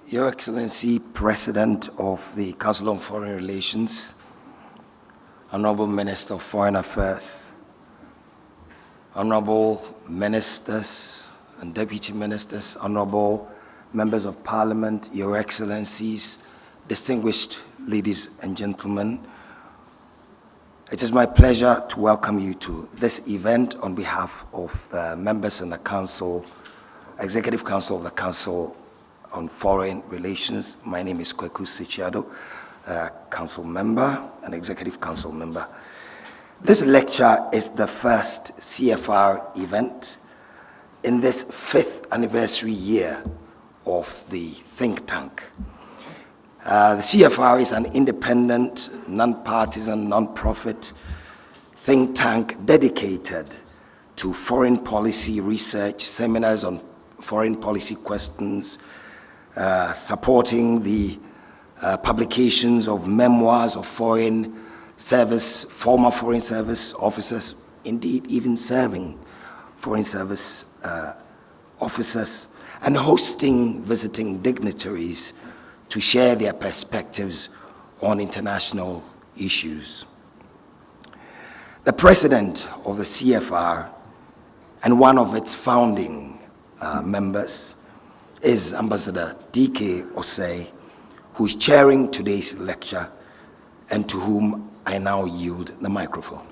Your Excellency, President of the Council on Foreign Relations, Honorable Minister of Foreign Affairs, Honorable Ministers and Deputy Ministers, Honorable Members of Parliament, Your Excellencies, distinguished ladies and gentlemen, it is my pleasure to welcome you to this event on behalf of the members in the Council, Executive Council of the Council on Foreign Relations. My name is Kweku Sichiado, Council Member and Executive Council Member. This lecture is the first CFR event in this 5th anniversary year of the think tank. The CFR is an independent, non-partisan, non-profit think tank dedicated to foreign policy research, seminars on foreign policy questions, supporting the publications of memoirs of former foreign service officers, indeed even serving foreign service officers, and hosting visiting dignitaries to share their perspectives on international issues. The president of the CFR and one of its founding members is Ambassador D.K. Osei, who is chairing today's lecture and to whom I now yield the microphone.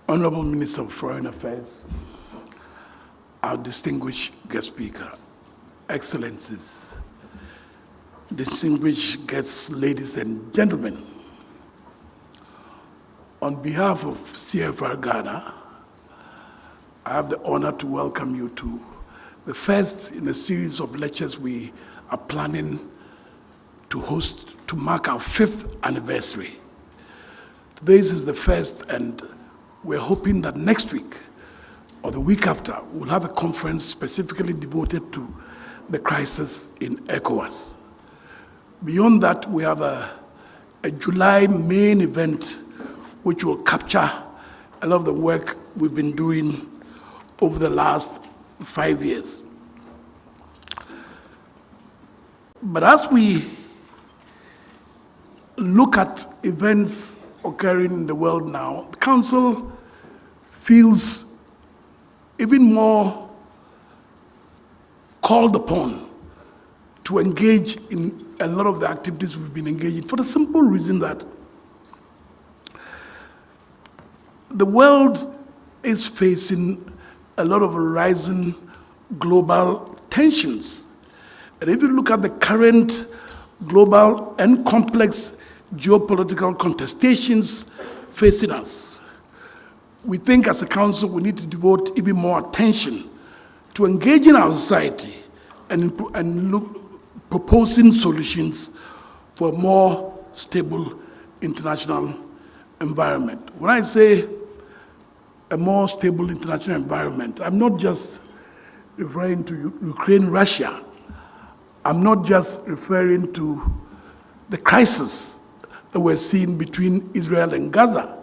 Honorable Minister of Foreign Affairs, our distinguished guest speaker, Excellencies, distinguished guests, ladies and gentlemen, on behalf of CFR Ghana, I have the honor to welcome you to the first in a series of lectures we are planning to host to mark our 5th anniversary. This is the first, and we're hoping that next week or the week after, we'll have a conference specifically devoted to the crisis in ECOWAS. Beyond that, we have a July main event which will capture a lot of the work we've been doing over the last 5 years. But as we look at events occurring in the world now, the Council feels even more called upon to engage in a lot of the activities we've been engaged in, for the simple reason that the world is facing a lot of rising global tensions. And if you look at the current global and complex geopolitical contestations facing us, we think as a council we need to devote even more attention to engaging our society and proposing solutions for a more stable international environment. When I say a more stable international environment, I'm not just referring to Ukraine, Russia. I'm not just referring to the crisis that we're seeing between Israel and Gaza.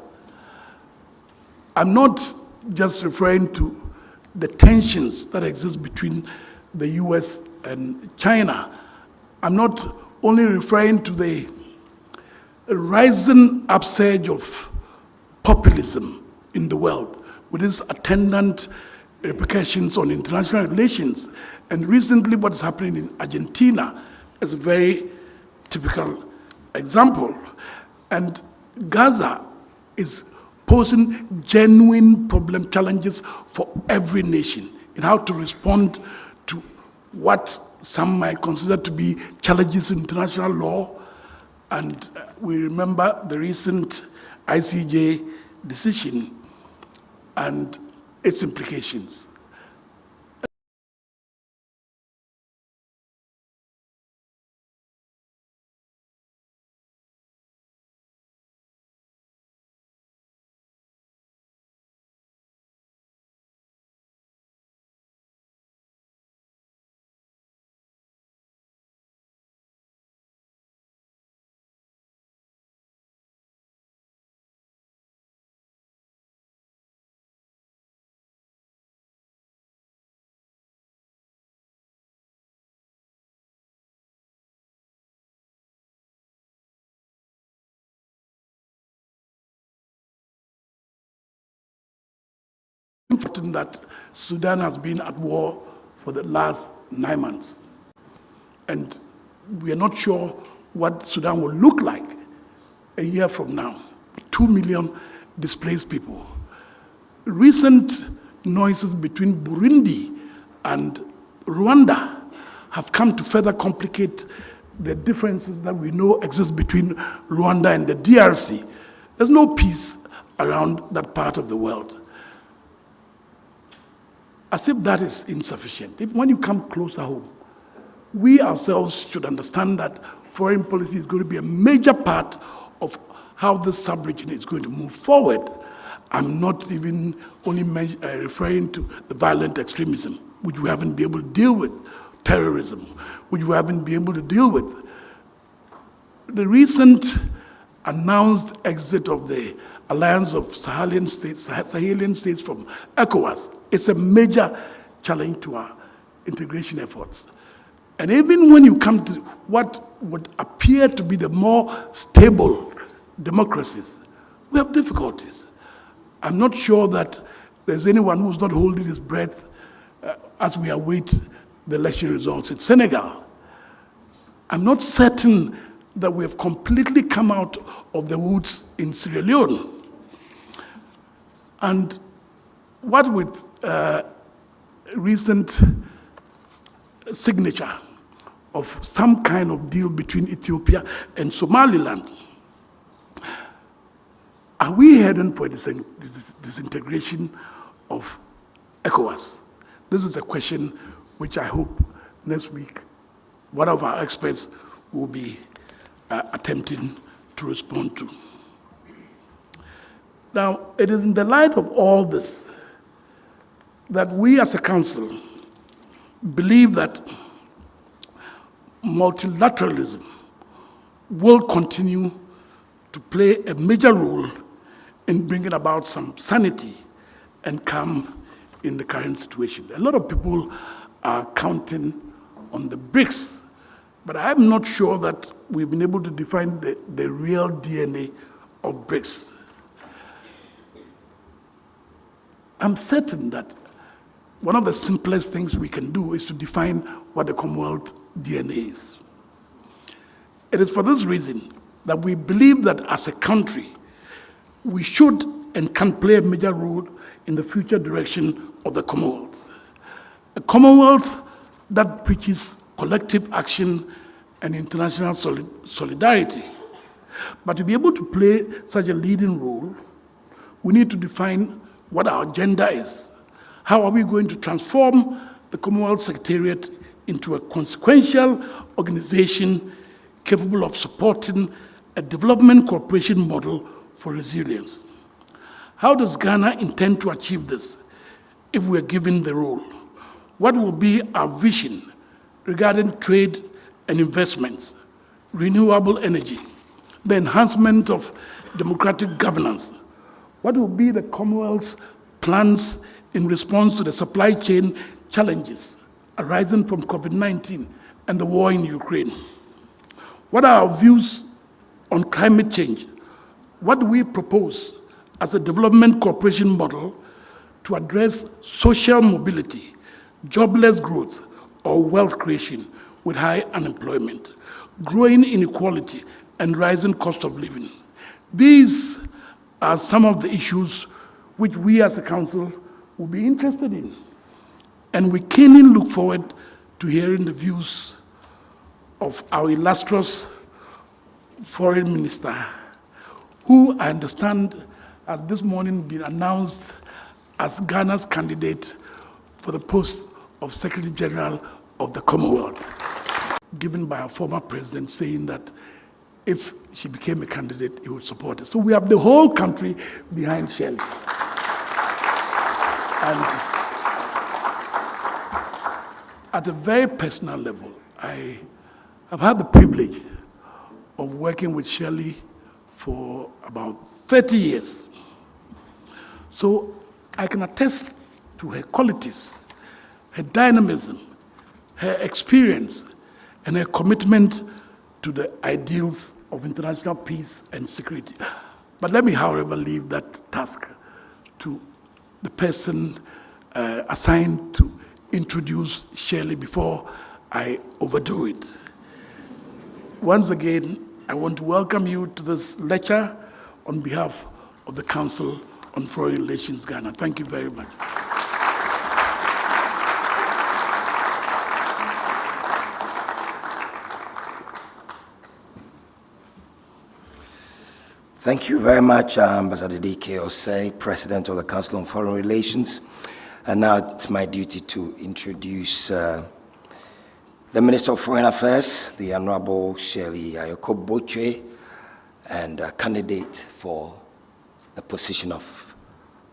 I'm not just referring to the tensions that exist between the US and China. I'm not only referring to the rising upsurge of populism in the world with its attendant repercussions on international relations. And recently what's happening in Argentina is a very typical example. And Gaza is posing genuine challenges for every nation in how to respond to what some might consider to be challenges in international law. And we remember the recent ICJ decision and its implications. important that Sudan has been at war for the last 9 months. And we are not sure what Sudan will look like a year from now. 2 million displaced people. Recent noises between Burundi and Rwanda have come to further complicate the differences that we know exist between Rwanda and the DRC. There's no peace around that part of the world. As if that is insufficient. When you come closer home, we ourselves should understand that foreign policy is going to be a major part of how this sub-region is going to move forward. I'm not even only referring to the violent extremism, which we haven't been able to deal with, terrorism, which we haven't been able to deal with. The recent announced exit of the Alliance of Sahelian States from ECOWAS is a major challenge to our integration efforts. And even when you come to what would appear to be the more stable democracies, we have difficulties. I'm not sure that there's anyone who's not holding his breath as we await the election results in Senegal. I'm not certain that we have completely come out of the woods in Sierra Leone. And what with recent signature of some kind of deal between Ethiopia and Somaliland, are we heading for disintegration of ECOWAS? This is a question which I hope next week one of our experts will be attempting to respond to. Now, it is in the light of all this that we as a council believe that multilateralism will continue to play a major role in bringing about some sanity and calm in the current situation. A lot of people are counting on the BRICS, but I'm not sure that we've been able to define the real DNA of BRICS. I'm certain that one of the simplest things we can do is to define what the Commonwealth DNA is. It is for this reason that we believe that as a country, we should and can play a major role in the future direction of the Commonwealth. A Commonwealth that preaches collective action and international solidarity. But to be able to play such a leading role, we need to define what our agenda is. How are we going to transform the Commonwealth Secretariat into a consequential organization capable of supporting a development cooperation model for resilience? How does Ghana intend to achieve this if we are given the role? What will be our vision regarding trade and investments, renewable energy, the enhancement of democratic governance? What will be the Commonwealth's plans in response to the supply chain challenges arising from COVID-19 and the war in Ukraine? What are our views on climate change? What do we propose as a development cooperation model to address social mobility, jobless growth, or wealth creation with high unemployment, growing inequality, and rising cost of living? These are some of the issues which we as a council will be interested in. And we keenly look forward to hearing the views of our illustrious foreign minister, who I understand has this morning been announced as Ghana's candidate for the post of Secretary General of the Commonwealth, given by our former president saying that if she became a candidate, he would support her. So we have the whole country behind Shelley. And at a very personal level, I have had the privilege of working with Shelley for about 30 years. So I can attest to her qualities, her dynamism, her experience, and her commitment to the ideals of international peace and security. But let me, however, leave that task to the person assigned to introduce Shirley before I overdo it. Once again, I want to welcome you to this lecture on behalf of the Council on Foreign Relations Ghana. Thank you very much. Thank you very much, Ambassador D.K. Osei, President of the Council on Foreign Relations. And now it's my duty to introduce the Minister of Foreign Affairs, the Honorable Shirley Ayoko Botwe, and a candidate for the position of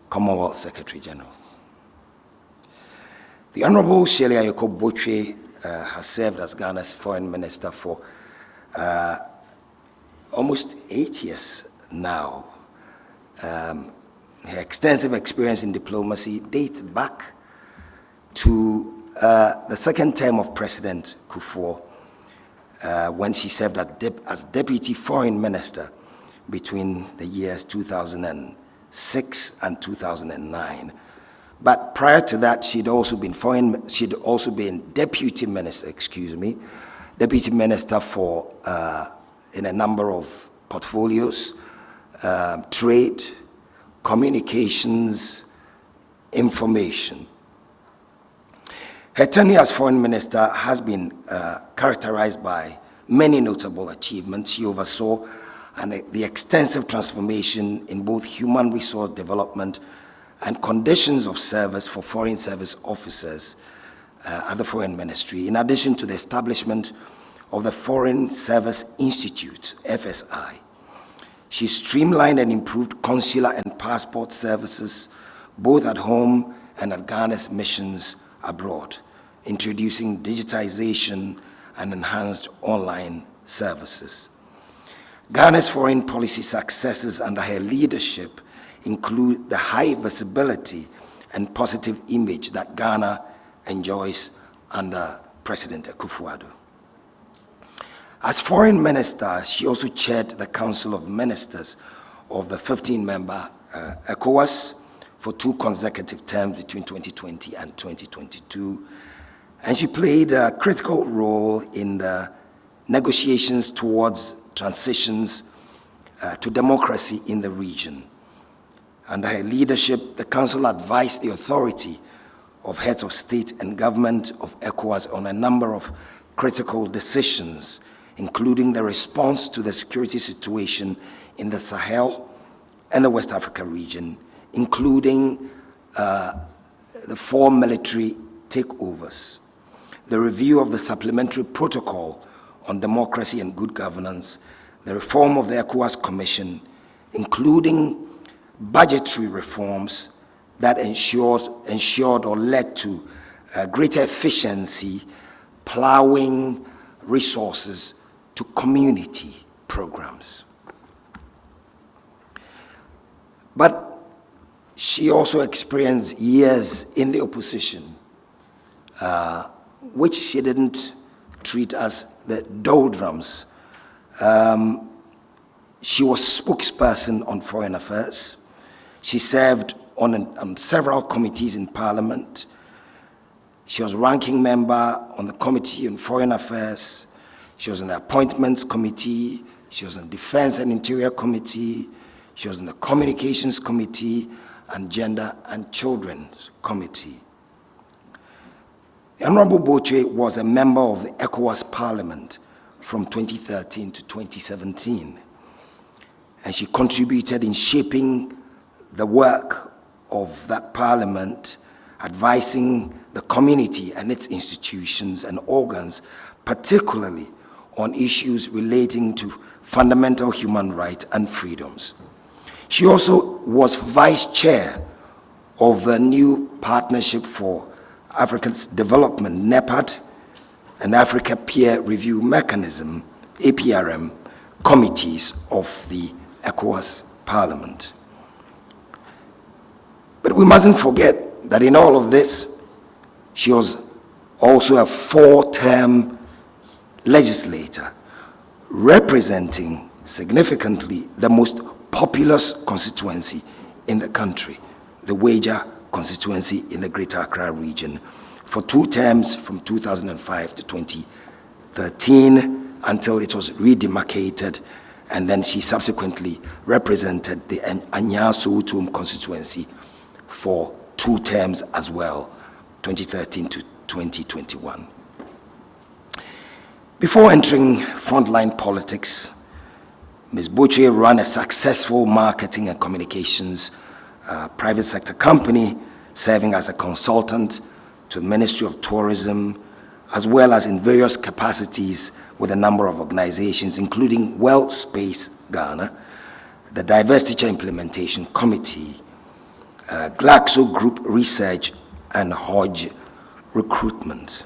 Commonwealth Secretary General. The Honorable Shirley Ayoko Botwe has served as Ghana's Foreign Minister for almost 8 years now. Her extensive experience in diplomacy dates back to the second term of President Kufuor, when she served as Deputy Foreign Minister between the years 2006 and 2009. But prior to that, she'd also been Deputy Minister, Deputy Minister for in a number of portfolios, trade, communications, information. Her tenure as Foreign Minister has been characterized by many notable achievements. She oversaw the extensive transformation in both human resource development and conditions of service for foreign service officers at the Foreign Ministry, in addition to the establishment of the Foreign Service Institute, FSI. She streamlined and improved consular and passport services, both at home and at Ghana's missions abroad, introducing digitization and enhanced online services. Ghana's foreign policy successes under her leadership include the high visibility and positive image that Ghana enjoys under President Akufo-Addo. As Foreign Minister, she also chaired the Council of Ministers of the 15-member ECOWAS for 2 consecutive terms between 2020 and 2022. And she played a critical role in the negotiations towards transitions to democracy in the region. Under her leadership, the Council advised the authority of heads of state and government of ECOWAS on a number of critical decisions, including the response to the security situation in the Sahel and the West Africa region, including the 4 military takeovers, the review of the supplementary protocol on democracy and good governance, the reform of the ECOWAS Commission, including budgetary reforms that ensured or led to greater efficiency, plowing resources to community programs. But she also experienced years in the opposition, which she didn't treat as the doldrums. She was spokesperson on foreign affairs. She served on several committees in Parliament. She was ranking member on the Committee on Foreign Affairs. She was in the Appointments Committee. She was in the Defense and Interior Committee. She was in the Communications Committee and Gender and Children's Committee. The Honorable Botwe was a member of the ECOWAS Parliament from 2013 to 2017, and she contributed in shaping the work of that Parliament, advising the community and its institutions and organs, particularly on issues relating to fundamental human rights and freedoms. She also was vice chair of the new Partnership for Africa's Development, NEPAD, and Africa Peer Review Mechanism, APRM, committees of the ECOWAS Parliament. But we mustn't forget that in all of this, she was also a 4-term legislator, representing significantly the most populous constituency in the country, the Wager constituency in the Greater Accra region for 2 terms from 2005 to 2013 until it was redemarcated, and then she subsequently represented the Anya-Soweto constituency for 2 terms as well, 2013 to 2021. Before entering frontline politics, Ms. Boche ran a successful marketing and communications private sector company, serving as a consultant to the Ministry of Tourism, as well as in various capacities with a number of organizations, including World Space Ghana, the Diversity Implementation Committee, Glaxo Group Research, and Hodge Recruitment.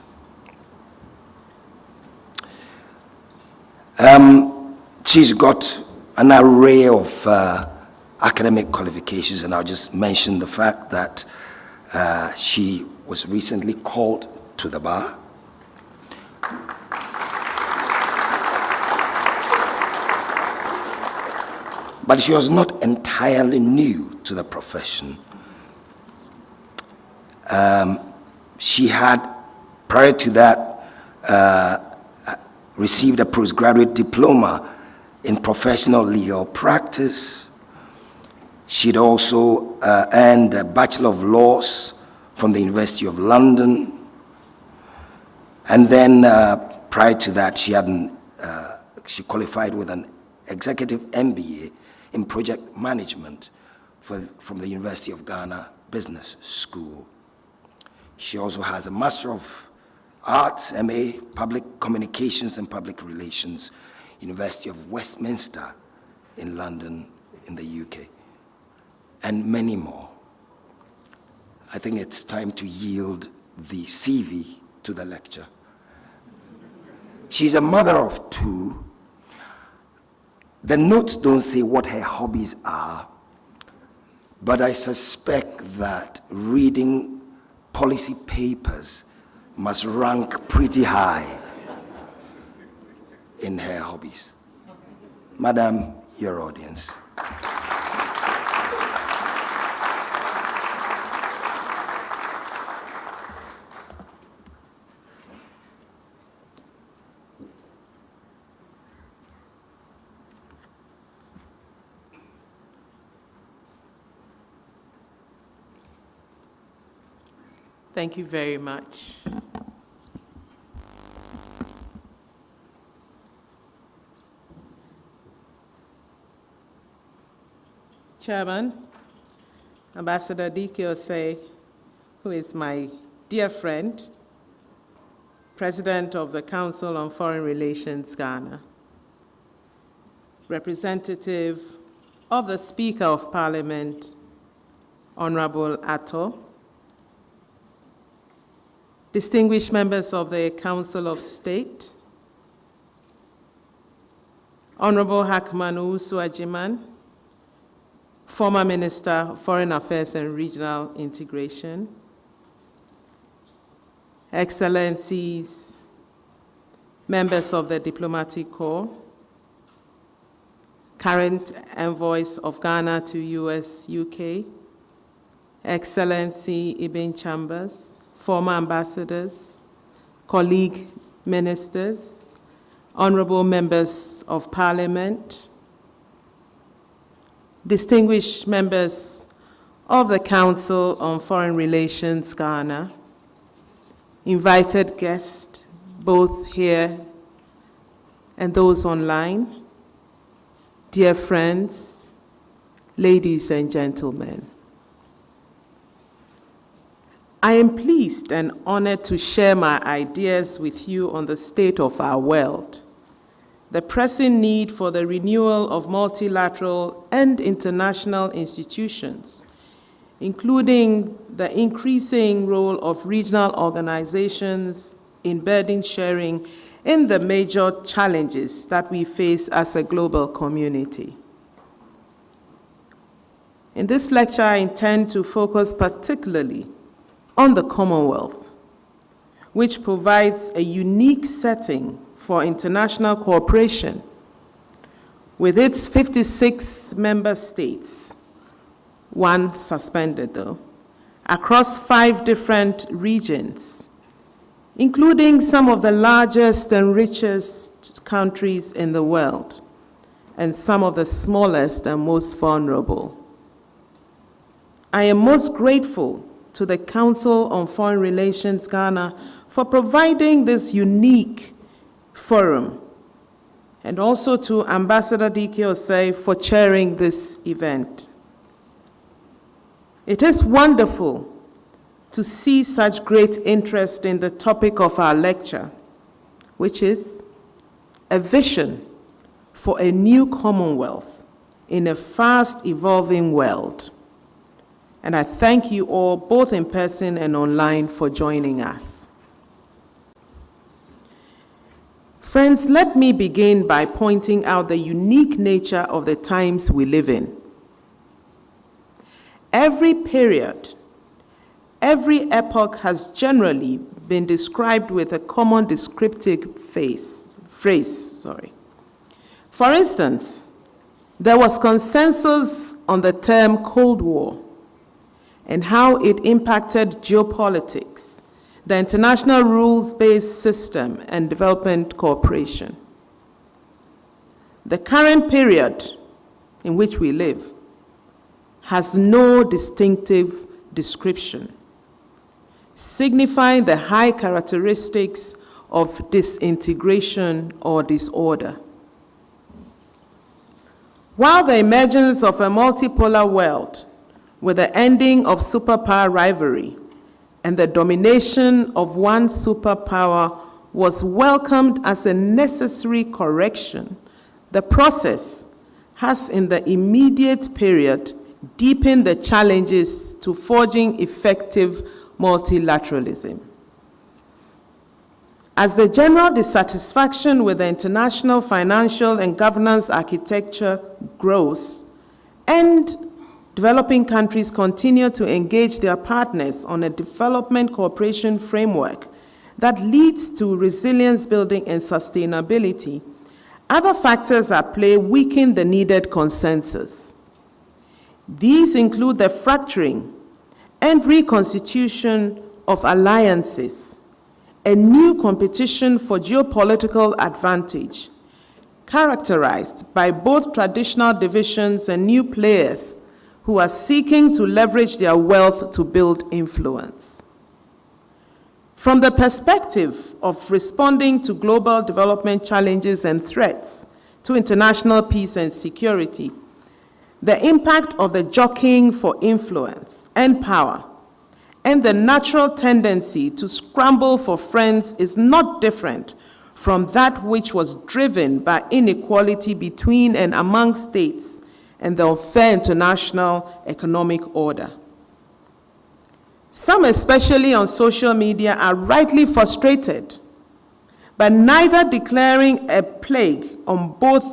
She's got an array of academic qualifications, and I'll just mention the fact that she was recently called to the bar. But she was not entirely new to the profession. She had, prior to that, received a postgraduate diploma in professional legal practice. She'd also earned a Bachelor of Laws from the University of London. And then prior to that, she qualified with an executive MBA in project management from the University of Ghana Business School. She also has a Master of Arts, MA, Public Communications and Public Relations, University of Westminster in London, in the UK, and many more. I think it's time to yield the CV to the lecture. She's a mother of 2. The notes don't say what her hobbies are, but I suspect that reading policy papers must rank pretty high in her hobbies. Madam, your audience. Thank you very much. Chairman, Ambassador Dike Osei, who is my dear friend, President of the Council on Foreign Relations Ghana, representative of the Speaker of Parliament, Honorable Atto, distinguished members of the Council of State, Honorable Hackman Owusu-Agyemang, former Minister of Foreign Affairs and Regional Integration, Excellencies, members of the Diplomatic Corps, current envoys of Ghana to US, UK, Excellency Ibn Chambers, former ambassadors, colleague ministers, honorable members of Parliament, distinguished members of the Council on Foreign Relations Ghana, invited guests, both here and those online, dear friends, ladies and gentlemen. I am pleased and honored to share my ideas with you on the state of our world, the pressing need for the renewal of multilateral and international institutions, including the increasing role of regional organizations in burden sharing in the major challenges that we face as a global community. In this lecture, I intend to focus particularly on the Commonwealth, which provides a unique setting for international cooperation with its 56 member states, one suspended though, across 5 different regions, including some of the largest and richest countries in the world, and some of the smallest and most vulnerable. I am most grateful to the Council on Foreign Relations Ghana for providing this unique forum, and also to Ambassador D.K. Osei for chairing this event. It is wonderful to see such great interest in the topic of our lecture, which is a vision for a new Commonwealth in a fast-evolving world. And I thank you all, both in person and online, for joining us. Friends, let me begin by pointing out the unique nature of the times we live in. Every period, every epoch has generally been described with a common descriptive phrase. For instance, there was consensus on the term Cold War and how it impacted geopolitics, the international rules-based system, and development cooperation. The current period in which we live has no distinctive description, signifying the high characteristics of disintegration or disorder. While the emergence of a multipolar world with the ending of superpower rivalry and the domination of one superpower was welcomed as a necessary correction, the process has in the immediate period deepened the challenges to forging effective multilateralism. As the general dissatisfaction with the international financial and governance architecture grows, and developing countries continue to engage their partners on a development cooperation framework that leads to resilience building and sustainability, other factors at play weaken the needed consensus. These include the fracturing and reconstitution of alliances, a new competition for geopolitical advantage, characterized by both traditional divisions and new players who are seeking to leverage their wealth to build influence. From the perspective of responding to global development challenges and threats to international peace and security, the impact of the jockeying for influence and power and the natural tendency to scramble for friends is not different from that which was driven by inequality between and among states and the unfair international economic order. Some, especially on social media, are rightly frustrated, but neither declaring a plague on both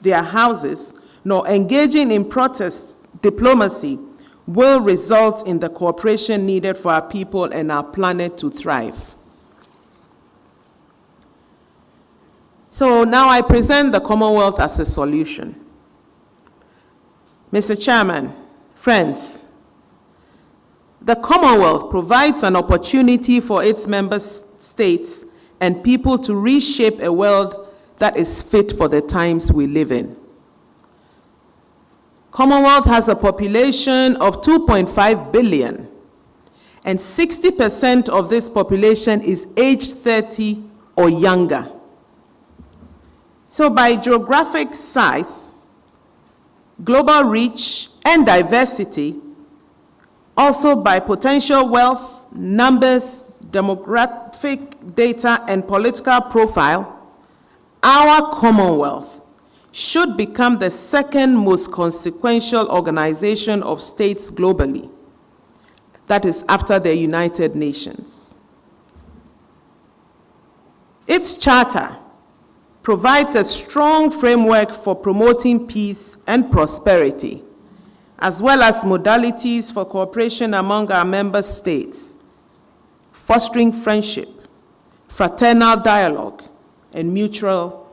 their houses nor engaging in protest diplomacy will result in the cooperation needed for our people and our planet to thrive. So now I present the Commonwealth as a solution. Mr. Chairman, friends, the Commonwealth provides an opportunity for its member states and people to reshape a world that is fit for the times we live in. Commonwealth has a population of 2.5 billion, and 60% of this population is aged 30 or younger. So by geographic size, global reach, and diversity, also by potential wealth, numbers, demographic data, and political profile, our Commonwealth should become the second most consequential organization of states globally. That is after the United Nations. Its charter provides a strong framework for promoting peace and prosperity, as well as modalities for cooperation among our member states, fostering friendship, fraternal dialogue, and mutual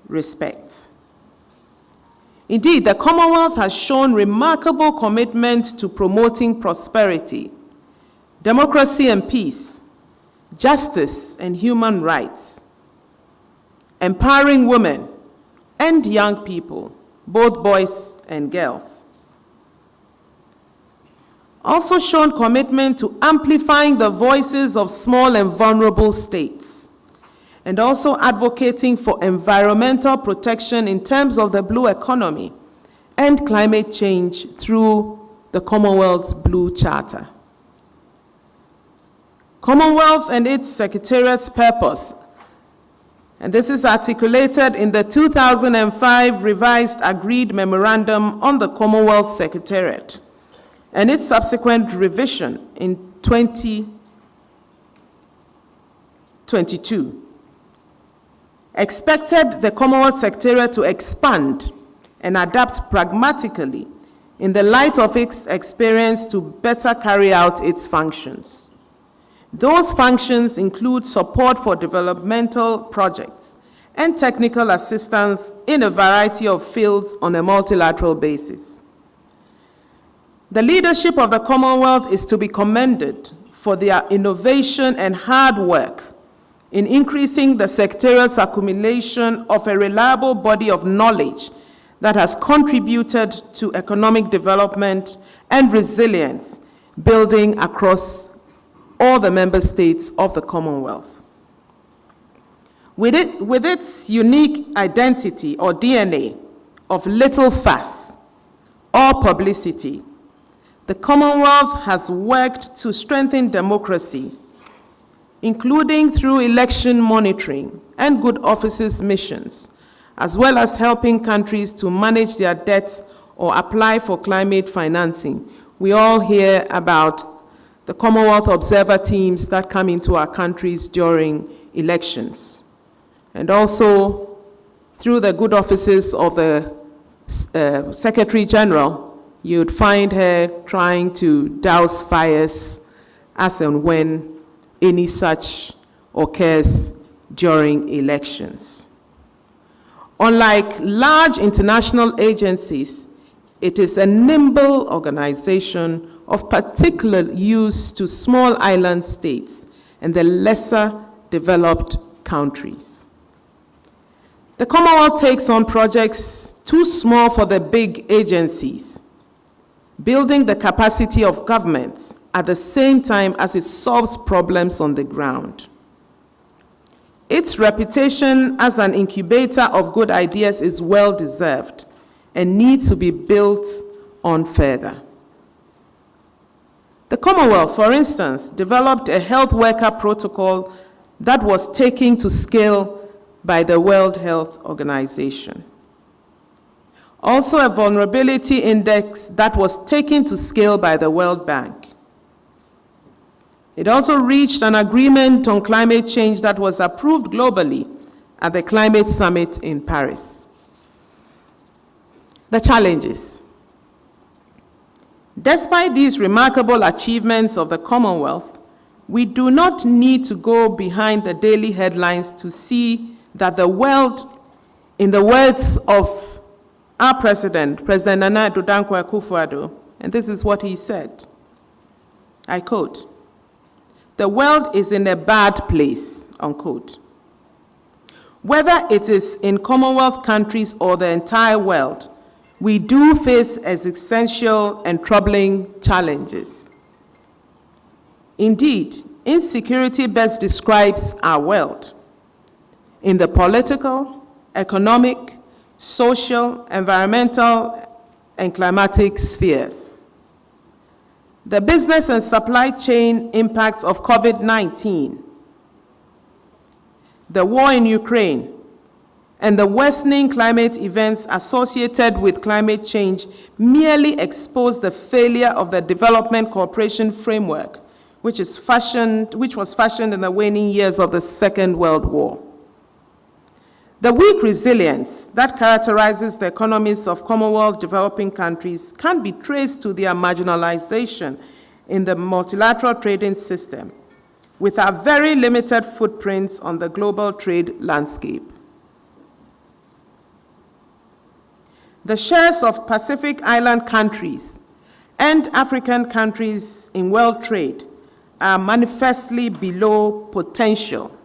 respect. Indeed, the Commonwealth has shown remarkable commitment to promoting prosperity, democracy and peace, justice and human rights, empowering women and young people, both boys and girls. Also shown commitment to amplifying the voices of small and vulnerable states, and also advocating for environmental protection in terms of the blue economy and climate change through the Commonwealth's Blue Charter. Commonwealth and its Secretariat's purpose, and this is articulated in the 2005 revised agreed memorandum on the Commonwealth Secretariat, and its subsequent revision in 2022, expected the Commonwealth Secretariat to expand and adapt pragmatically in the light of its experience to better carry out its functions. Those functions include support for developmental projects and technical assistance in a variety of fields on a multilateral basis. The leadership of the Commonwealth is to be commended for their innovation and hard work in increasing the Secretariat's accumulation of a reliable body of knowledge that has contributed to economic development and resilience building across all the member states of the Commonwealth. With its unique identity or DNA of little fuss or publicity, the Commonwealth has worked to strengthen democracy, including through election monitoring and good offices missions, as well as helping countries to manage their debts or apply for climate financing. We all hear about the Commonwealth observer teams that come into our countries during elections. And also through the good offices of the Secretary General, you'd find her trying to douse fires as and when any such occurs during elections. Unlike large international agencies, it is a nimble organization of particular use to small island states and the lesser developed countries. The Commonwealth takes on projects too small for the big agencies, building the capacity of governments at the same time as it solves problems on the ground. Its reputation as an incubator of good ideas is well-deserved and needs to be built on further. The Commonwealth, for instance, developed a health worker protocol that was taken to scale by the World Health Organization. Also a vulnerability index that was taken to scale by the World Bank. It also reached an agreement on climate change that was approved globally at the Climate Summit in Paris. The challenges. Despite these remarkable achievements of the Commonwealth, we do not need to go behind the daily headlines to see that the world, in the words of our president, President Nana Addo Dankwa Akufo-Addo, and this is what he said, I quote, "The world is in a bad place," unquote. Whether it is in Commonwealth countries or the entire world, we do face existential and troubling challenges. Indeed, insecurity best describes our world. In the political, economic, social, environmental, and climatic spheres. The business and supply chain impacts of COVID-19, the war in Ukraine, and the worsening climate events associated with climate change merely expose the failure of the Development Cooperation Framework, which was fashioned in the waning years of the Second World War. The weak resilience that characterizes the economies of Commonwealth developing countries can be traced to their marginalization in the multilateral trading system, with our very limited footprints on the global trade landscape. The shares of Pacific Island countries and African countries in world trade are manifestly below potential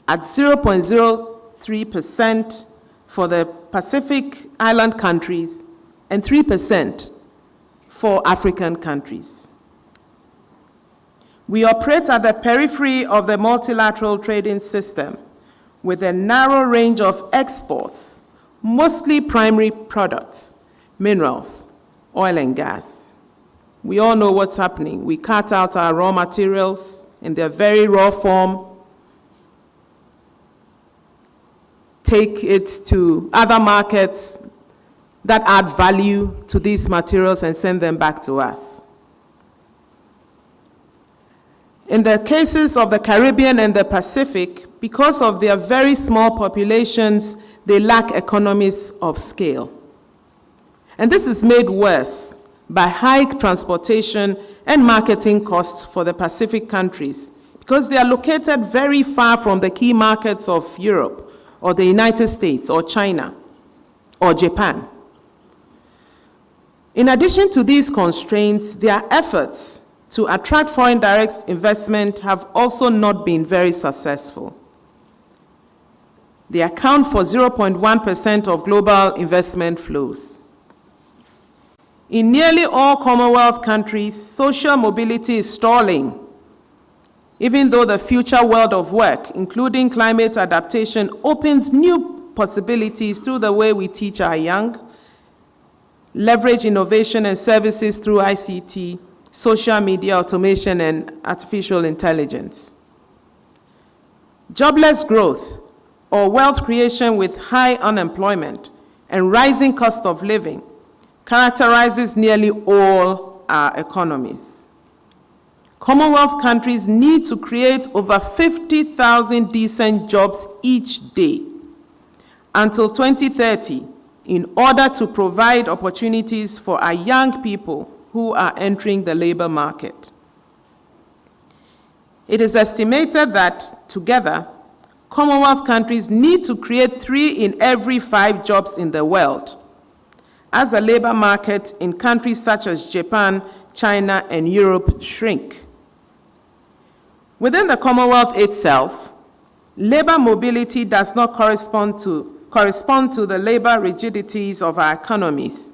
at 0.03% for the Pacific Island countries and 3% for African countries. We operate at the periphery of the multilateral trading system with a narrow range of exports, mostly primary products, minerals, oil and gas. We all know what's happening. We cut out our raw materials in their very raw form, take it to other markets that add value to these materials and send them back to us. In the cases of the Caribbean and the Pacific, because of their very small populations, they lack economies of scale. And this is made worse by high transportation and marketing costs for the Pacific countries, because they are located very far from the key markets of Europe, or the United States, or China, or Japan. In addition to these constraints, their efforts to attract foreign direct investment have also not been very successful. They account for 0.1% of global investment flows. In nearly all Commonwealth countries, social mobility is stalling, even though the future world of work, including climate adaptation, opens new possibilities through the way we teach our young, leverage innovation and services through ICT, social media, automation, and artificial intelligence. Jobless growth, or wealth creation with high unemployment and rising cost of living, characterizes nearly all our economies. Commonwealth countries need to create over 50,000 decent jobs each day until 2030 in order to provide opportunities for our young people who are entering the labor market. It is estimated that together, Commonwealth countries need to create 3 in every 5 jobs in the world, as the labor market in countries such as Japan, China, and Europe shrink. Within the Commonwealth itself, labor mobility does not correspond to the labor rigidities of our economies,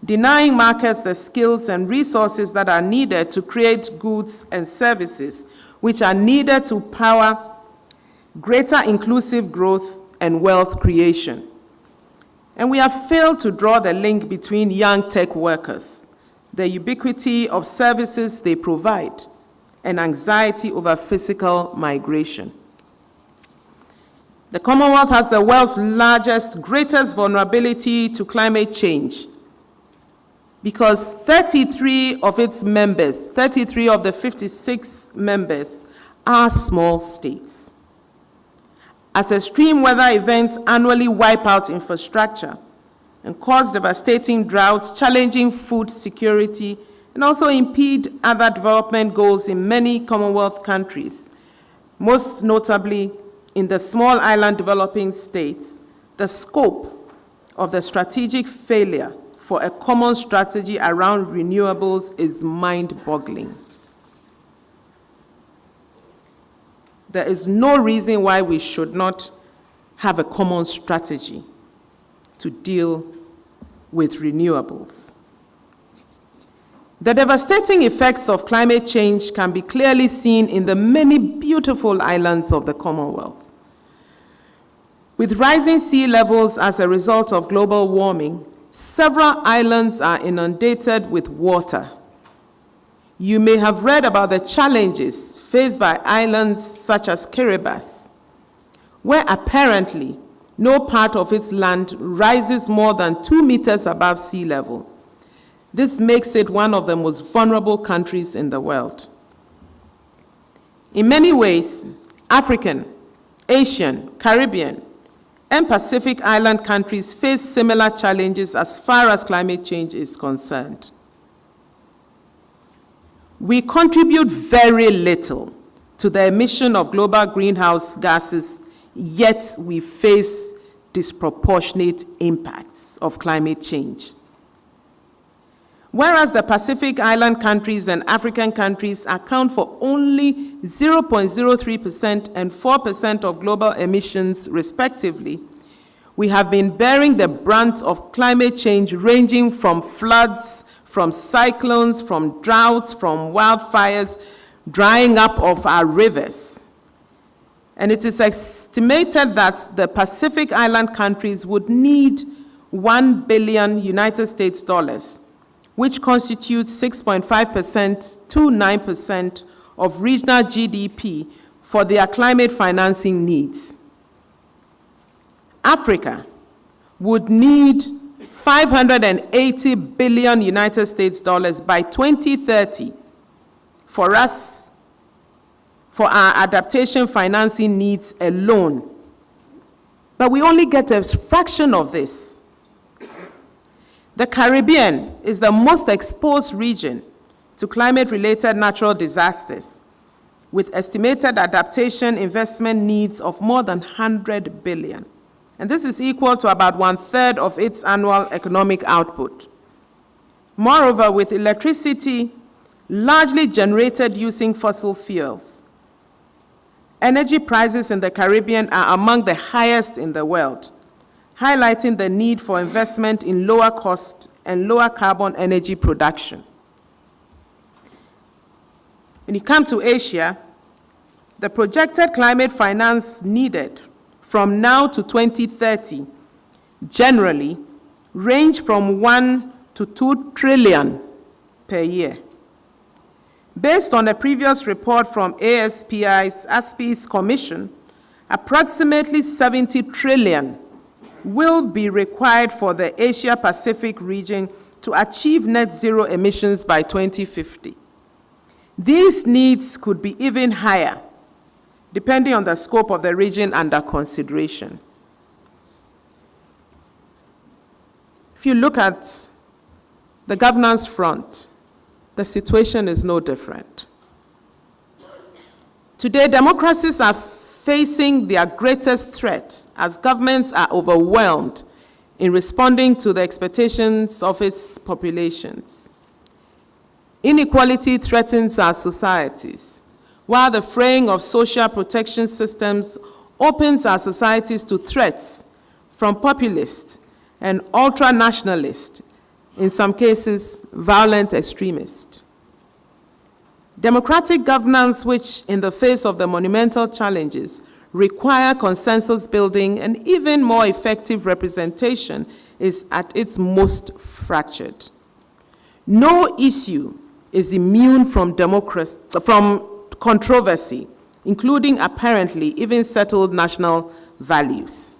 denying markets the skills and resources that are needed to create goods and services which are needed to power greater inclusive growth and wealth creation. And we have failed to draw the link between young tech workers, the ubiquity of services they provide, and anxiety over physical migration. The Commonwealth has the world's largest, greatest vulnerability to climate change, because 33 of its members, 33 of the 56 members, are small states. As extreme weather events annually wipe out infrastructure and cause devastating droughts, challenging food security, and also impede other development goals in many Commonwealth countries, most notably in the small island developing states, the scope of the strategic failure for a common strategy around renewables is mind-boggling. There is no reason why we should not have a common strategy to deal with renewables. The devastating effects of climate change can be clearly seen in the many beautiful islands of the Commonwealth. With rising sea levels as a result of global warming, several islands are inundated with water. You may have read about the challenges faced by islands such as Kiribati, where apparently no part of its land rises more than 2 meters above sea level. This makes it one of the most vulnerable countries in the world. In many ways, African, Asian, Caribbean, and Pacific Island countries face similar challenges as far as climate change is concerned. We contribute very little to the emission of global greenhouse gases, yet we face disproportionate impacts of climate change. whereas the Pacific Island countries and African countries account for only 0.03% and 4% of global emissions, respectively, we have been bearing the brunt of climate change ranging from floods, from cyclones, from droughts, from wildfires, drying up of our rivers. And it is estimated that the Pacific Island countries would need 1 billion United States dollars, which constitutes 6.5% to 9% of regional GDP for their climate financing needs. Africa would need 580 billion United States dollars by 2030 for our adaptation financing needs alone. But we only get a fraction of this. The Caribbean is the most exposed region to climate-related natural disasters, with estimated adaptation investment needs of more than 100 billion. And this is equal to about 1/3 of its annual economic output. Moreover, with electricity largely generated using fossil fuels, energy prices in the Caribbean are among the highest in the world, highlighting the need for investment in lower cost and lower carbon energy production. When you come to Asia, the projected climate finance needed from now to 2030 generally range from 1 to 2 trillion per year. Based on a previous report from ASP's commission, approximately 70 trillion will be required for the Asia-Pacific region to achieve net zero emissions by 2050. These needs could be even higher, depending on the scope of the region under consideration. If you look at the governance front, the situation is no different. Today, democracies are facing their greatest threat as governments are overwhelmed in responding to the expectations of its populations. Inequality threatens our societies, while the fraying of social protection systems opens our societies to threats from populists and ultra-nationalists, in some cases, violent extremists. Democratic governance, which in the face of the monumental challenges require consensus building and even more effective representation, is at its most fractured. No issue is immune from controversy, including apparently even settled national values.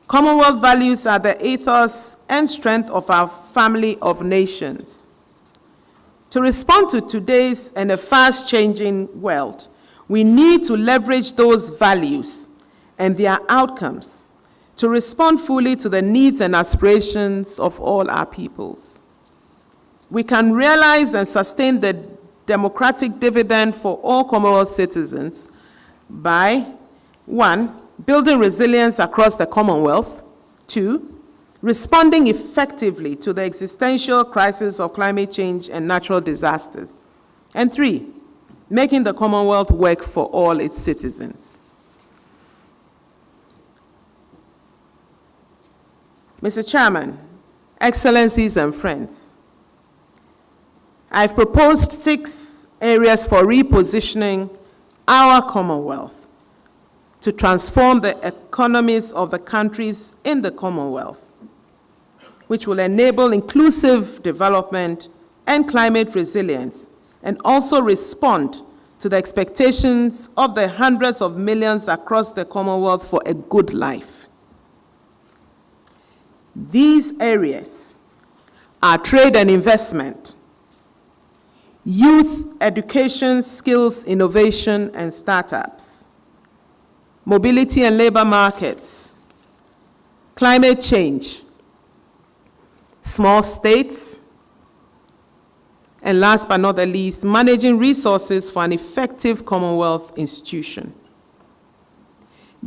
Commonwealth values are the ethos and strength of our family of nations. To respond to today's and a fast-changing world, we need to leverage those values and their outcomes to respond fully to the needs and aspirations of all our peoples. We can realize and sustain the democratic dividend for all Commonwealth citizens by, 1, building resilience across the Commonwealth, 2, responding effectively to the existential crisis of climate change and natural disasters, and 3, making the Commonwealth work for all its citizens. Mr. Chairman, Excellencies and friends, I've proposed 6 areas for repositioning our Commonwealth to transform the economies of the countries in the Commonwealth, which will enable inclusive development and climate resilience, and also respond to the expectations of the hundreds of millions across the Commonwealth for a good life. These areas are trade and investment, youth education, skills, innovation, and startups, mobility and labor markets, climate change, small states, and last but not the least, managing resources for an effective Commonwealth institution.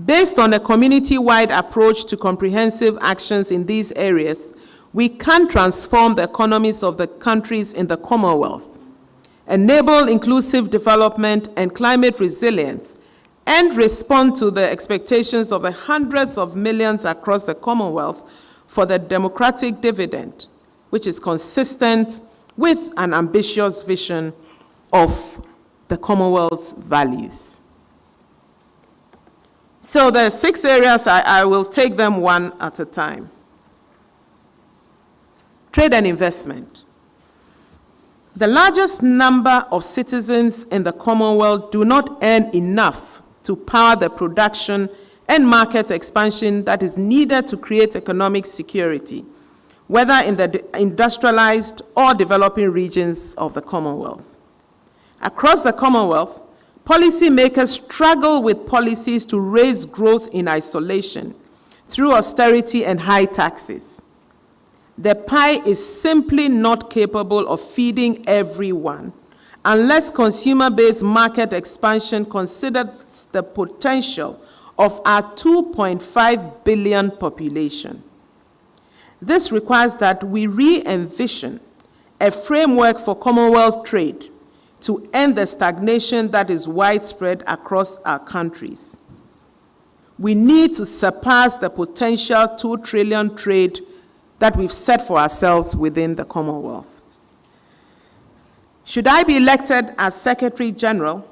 Based on a community-wide approach to comprehensive actions in these areas, we can transform the economies of the countries in the Commonwealth, enable inclusive development and climate resilience, and respond to the expectations of the hundreds of millions across the Commonwealth for the democratic dividend, which is consistent with an ambitious vision of the Commonwealth's values. So the 6 areas, I will take them one at a time. Trade and investment. The largest number of citizens in the Commonwealth do not earn enough to power the production and market expansion that is needed to create economic security, whether in the industrialized or developing regions of the Commonwealth. Across the Commonwealth, policymakers struggle with policies to raise growth in isolation through austerity and high taxes. The pie is simply not capable of feeding everyone unless consumer-based market expansion considers the potential of our 2.5 billion population. This requires that we re-envision a framework for Commonwealth trade to end the stagnation that is widespread across our countries. We need to surpass the potential 2 trillion trade that we've set for ourselves within the Commonwealth. Should I be elected as Secretary General,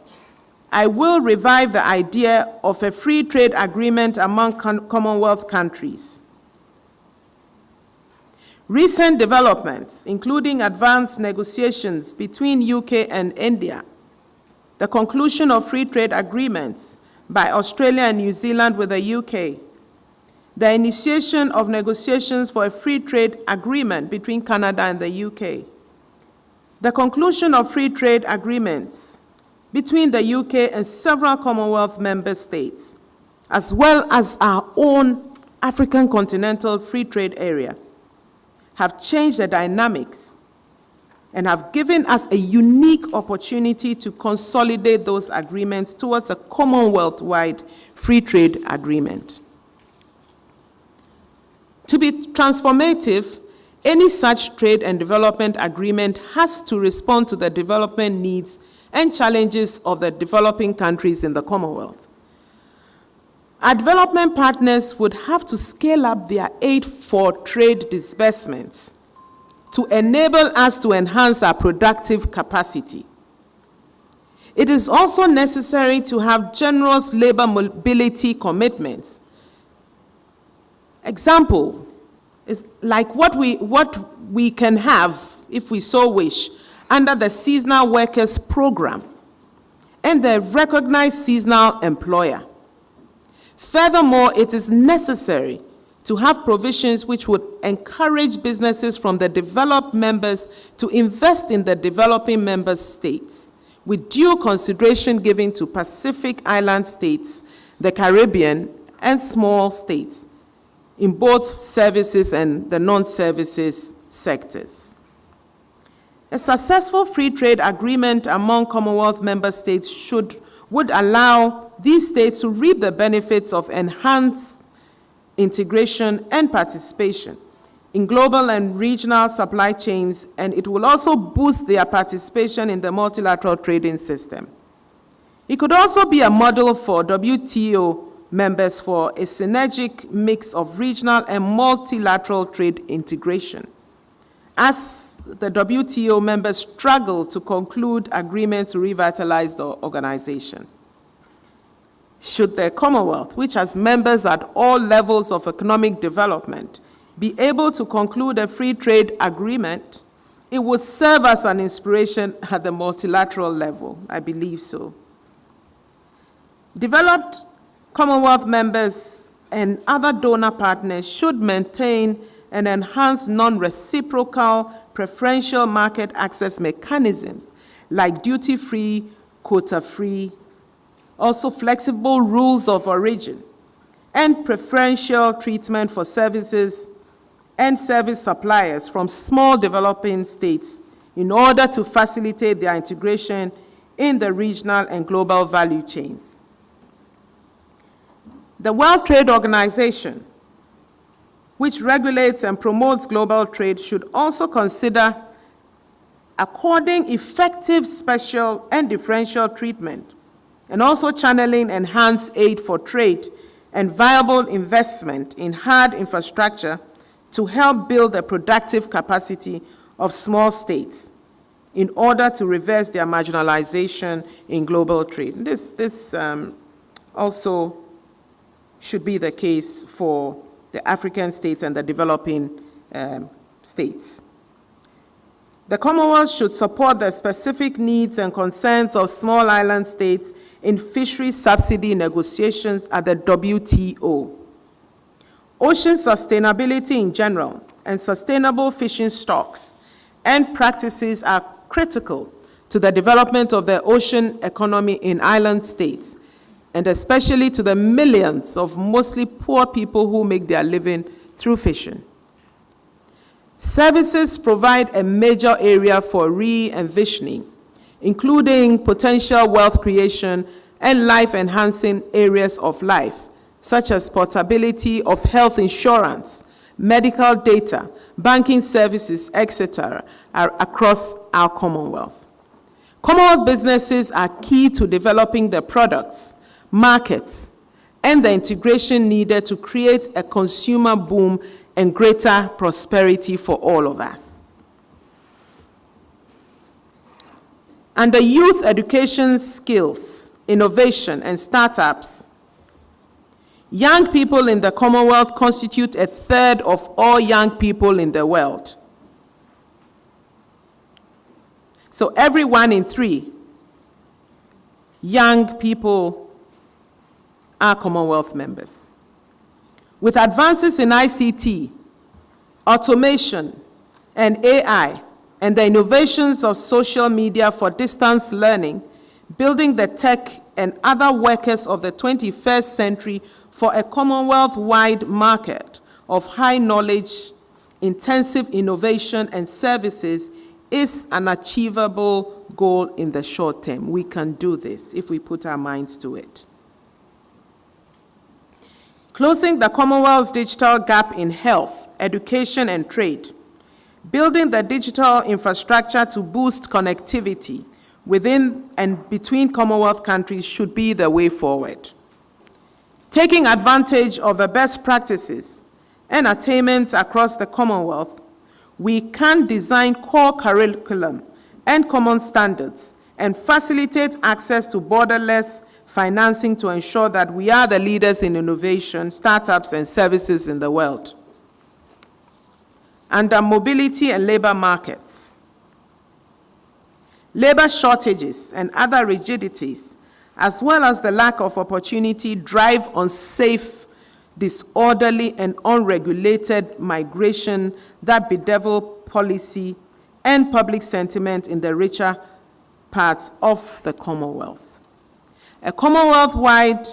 I will revive the idea of a free trade agreement among Commonwealth countries. Recent developments, including advanced negotiations between UK and India, the conclusion of free trade agreements by Australia and New Zealand with the UK, the initiation of negotiations for a free trade agreement between Canada and the UK, the conclusion of free trade agreements between the UK and several Commonwealth member states, as well as our own African continental free trade area, have changed the dynamics and have given us a unique opportunity to consolidate those agreements towards a Commonwealth-wide free trade agreement. To be transformative, any such trade and development agreement has to respond to the development needs and challenges of the developing countries in the Commonwealth. Our development partners would have to scale up their aid for trade disbursements to enable us to enhance our productive capacity. It is also necessary to have generous labor mobility commitments. Example is like what we can have, if we so wish, under the Seasonal Workers Program and the recognized seasonal employer. Furthermore, it is necessary to have provisions which would encourage businesses from the developed members to invest in the developing member states, with due consideration given to Pacific Island states, the Caribbean, and small states in both services and the non-services sectors. A successful free trade agreement among Commonwealth member states would allow these states to reap the benefits of enhanced integration and participation in global and regional supply chains, and it will also boost their participation in the multilateral trading system. It could also be a model for WTO members for a synergic mix of regional and multilateral trade integration, as the WTO members struggle to conclude agreements to revitalize the organization. Should the Commonwealth, which has members at all levels of economic development, be able to conclude a free trade agreement, it would serve as an inspiration at the multilateral level. I believe so. Developed Commonwealth members and other donor partners should maintain and enhance non-reciprocal preferential market access mechanisms like duty-free, quota-free, also flexible rules of origin, and preferential treatment for services and service suppliers from small developing states in order to facilitate their integration in the regional and global value chains. The World Trade Organization which regulates and promotes global trade, should also consider according effective special and differential treatment, and also channeling enhanced aid for trade and viable investment in hard infrastructure to help build the productive capacity of small states in order to reverse their marginalization in global trade. This also should be the case for the African states and the developing states. The Commonwealth should support the specific needs and concerns of small island states in fisheries subsidy negotiations at the WTO. Ocean sustainability in general and sustainable fishing stocks and practices are critical to the development of the ocean economy in island states, and especially to the millions of mostly poor people who make their living through fishing. Services provide a major area for re-envisioning, including potential wealth creation and life-enhancing areas of life, such as portability of health insurance, medical data, banking services, etc., are across our Commonwealth. Commonwealth businesses are key to developing the products, markets, and the integration needed to create a consumer boom and greater prosperity for all of us. Under youth education, skills, innovation, and startups, young people in the Commonwealth constitute a third of all young people in the world. So every 1 in 3 young people are Commonwealth members. With advances in ICT, automation, and AI, and the innovations of social media for distance learning, building the tech and other workers of the 21st century for a Commonwealth-wide market of high knowledge, intensive innovation, and services is an achievable goal in the short term. We can do this if we put our minds to it. Closing the Commonwealth's digital gap in health, education, and trade, building the digital infrastructure to boost connectivity within and between Commonwealth countries should be the way forward. Taking advantage of the best practices and attainments across the Commonwealth, we can design core curriculum and common standards and facilitate access to borderless financing to ensure that we are the leaders in innovation, startups, and services in the world. Under mobility and labor markets, labor shortages and other rigidities, as well as the lack of opportunity, drive unsafe, disorderly, and unregulated migration that bedevil policy and public sentiment in the richer parts of the Commonwealth. A Commonwealth-wide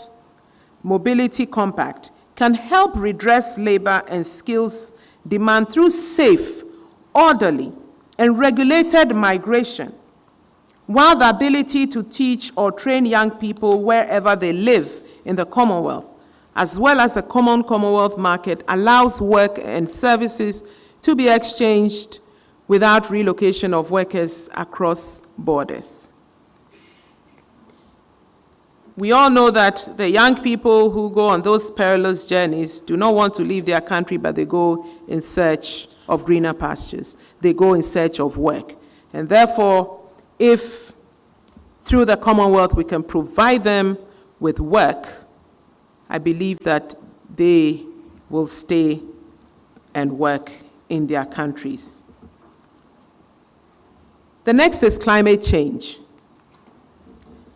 mobility compact can help redress labor and skills demand through safe, orderly, and regulated migration, while the ability to teach or train young people wherever they live in the Commonwealth, as well as a common Commonwealth market, allows work and services to be exchanged without relocation of workers across borders. We all know that the young people who go on those perilous journeys do not want to leave their country, but they go in search of greener pastures. They go in search of work. And therefore, if through the Commonwealth we can provide them with work, I believe that they will stay and work in their countries. The next is climate change.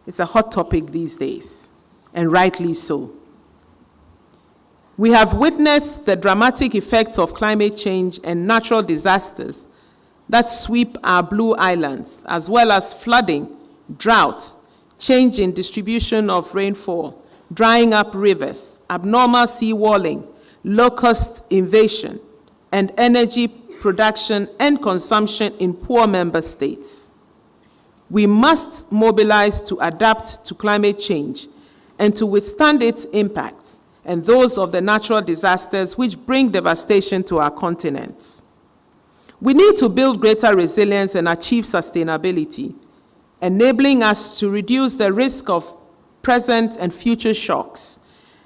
It's a hot topic these days, and rightly so. We have witnessed the dramatic effects of climate change and natural disasters that sweep our Blue Islands, as well as flooding, drought, change in distribution of rainfall, drying up rivers, abnormal sea walling, locust invasion, and energy production and consumption in poor member states. We must mobilize to adapt to climate change and to withstand its impacts and those of the natural disasters which bring devastation to our continents. We need to build greater resilience and achieve sustainability, enabling us to reduce the risk of present and future shocks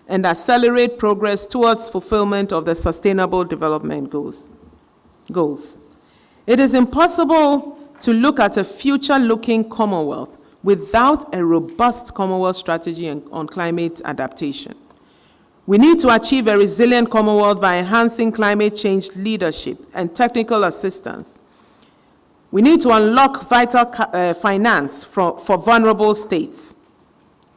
and accelerate progress towards fulfillment of the Sustainable Development Goals. It is impossible to look at a future-looking Commonwealth without a robust Commonwealth strategy on climate adaptation. We need to achieve a resilient Commonwealth by enhancing climate change leadership and technical assistance. We need to unlock vital finance for vulnerable states.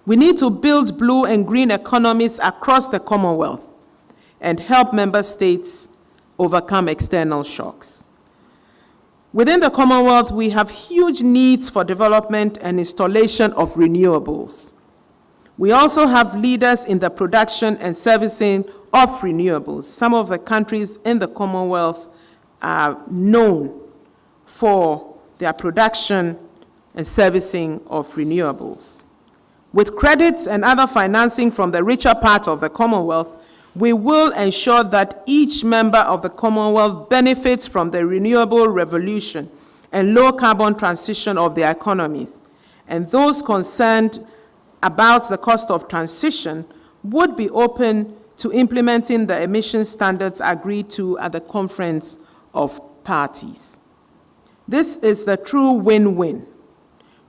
We need to build blue and green economies across the Commonwealth and help member states overcome external shocks. Within the Commonwealth, we have huge needs for development and installation of renewables. We also have leaders in the production and servicing of renewables. Some of the countries in the Commonwealth are known for their production and servicing of renewables. With credits and other financing from the richer part of the Commonwealth, we will ensure that each member of the Commonwealth benefits from the renewable revolution and low carbon transition of their economies, and those concerned about the cost of transition would be open to implementing the emission standards agreed to at the Conference of Parties. This is the true win-win.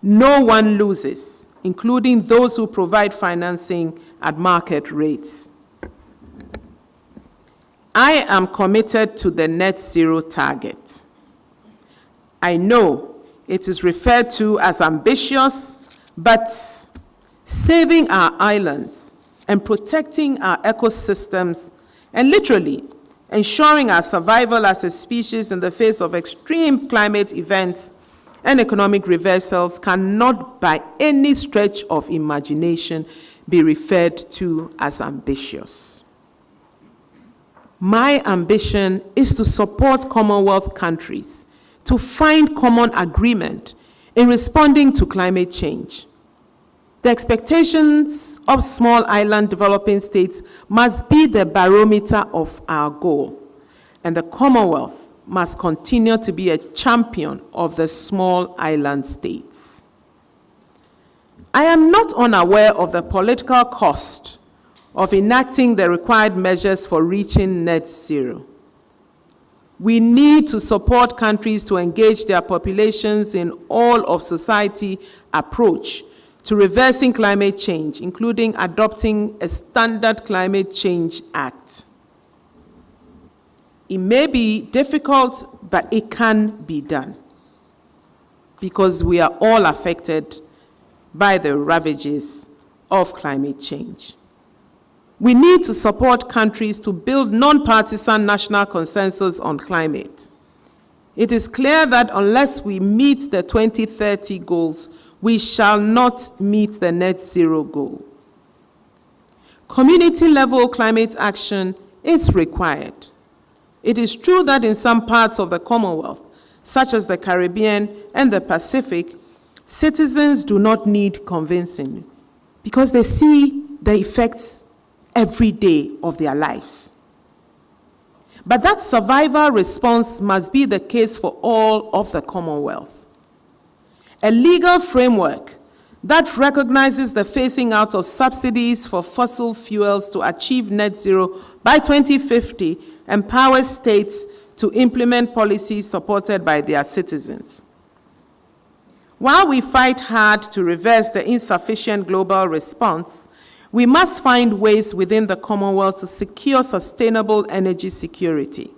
No one loses, including those who provide financing at market rates. I am committed to the net zero target. I know it is referred to as ambitious, but saving our islands and protecting our ecosystems and literally ensuring our survival as a species in the face of extreme climate events and economic reversals cannot by any stretch of imagination be referred to as ambitious. My ambition is to support Commonwealth countries to find common agreement in responding to climate change. The expectations of small island developing states must be the barometer of our goal, and the Commonwealth must continue to be a champion of the small island states. I am not unaware of the political cost of enacting the required measures for reaching net zero. We need to support countries to engage their populations in all of society approach to reversing climate change, including adopting a standard climate change act. It may be difficult, but it can be done because we are all affected by the ravages of climate change. We need to support countries to build non-partisan national consensus on climate. It is clear that unless we meet the 2030 goals, we shall not meet the net zero goal. Community-level climate action is required. It is true that in some parts of the Commonwealth, such as the Caribbean and the Pacific, citizens do not need convincing because they see the effects every day of their lives. But that survival response must be the case for all of the Commonwealth. A legal framework that recognizes the phasing out of subsidies for fossil fuels to achieve net zero by 2050 empowers states to implement policies supported by their citizens. While we fight hard to reverse the insufficient global response, we must find ways within the Commonwealth to secure sustainable energy security.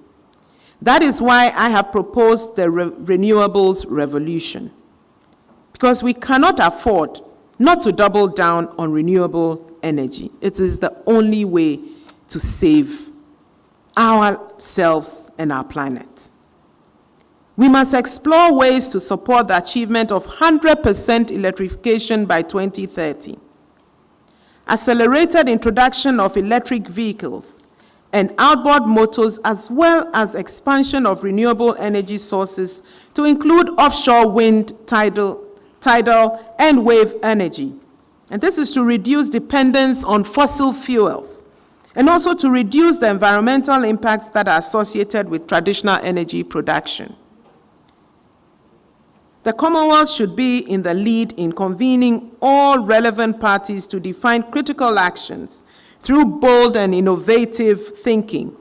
That is why I have proposed the renewables revolution, because we cannot afford not to double down on renewable energy. It is the only way to save ourselves and our planet. We must explore ways to support the achievement of 100% electrification by 2030. Accelerated introduction of electric vehicles and outboard motors, as well as expansion of renewable energy sources to include offshore wind, tidal, and wave energy. And this is to reduce dependence on fossil fuels and also to reduce the environmental impacts that are associated with traditional energy production. The Commonwealth should be in the lead in convening all relevant parties to define critical actions through bold and innovative thinking,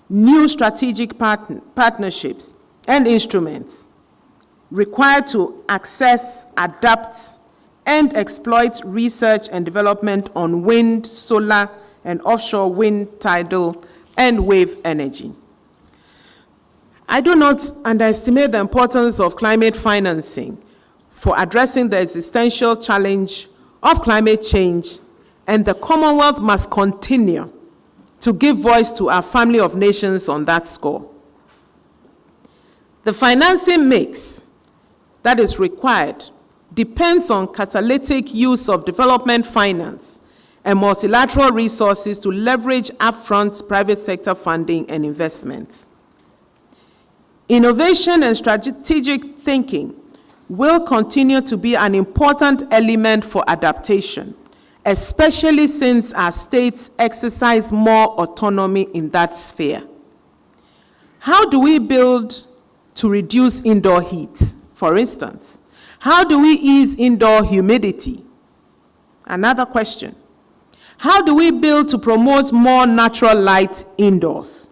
new strategic partnerships and instruments required to access, adapt, and exploit research and development on wind, solar, and offshore wind, tidal, and wave energy. I do not underestimate the importance of climate financing for addressing the existential challenge of climate change, and the Commonwealth must continue to give voice to our family of nations on that score. The financing mix that is required depends on catalytic use of development finance and multilateral resources to leverage upfront private sector funding and investments. Innovation and strategic thinking will continue to be an important element for adaptation, especially since our states exercise more autonomy in that sphere. How do we build to reduce indoor heat, for instance? How do we ease indoor humidity? Another question. How do we build to promote more natural light indoors?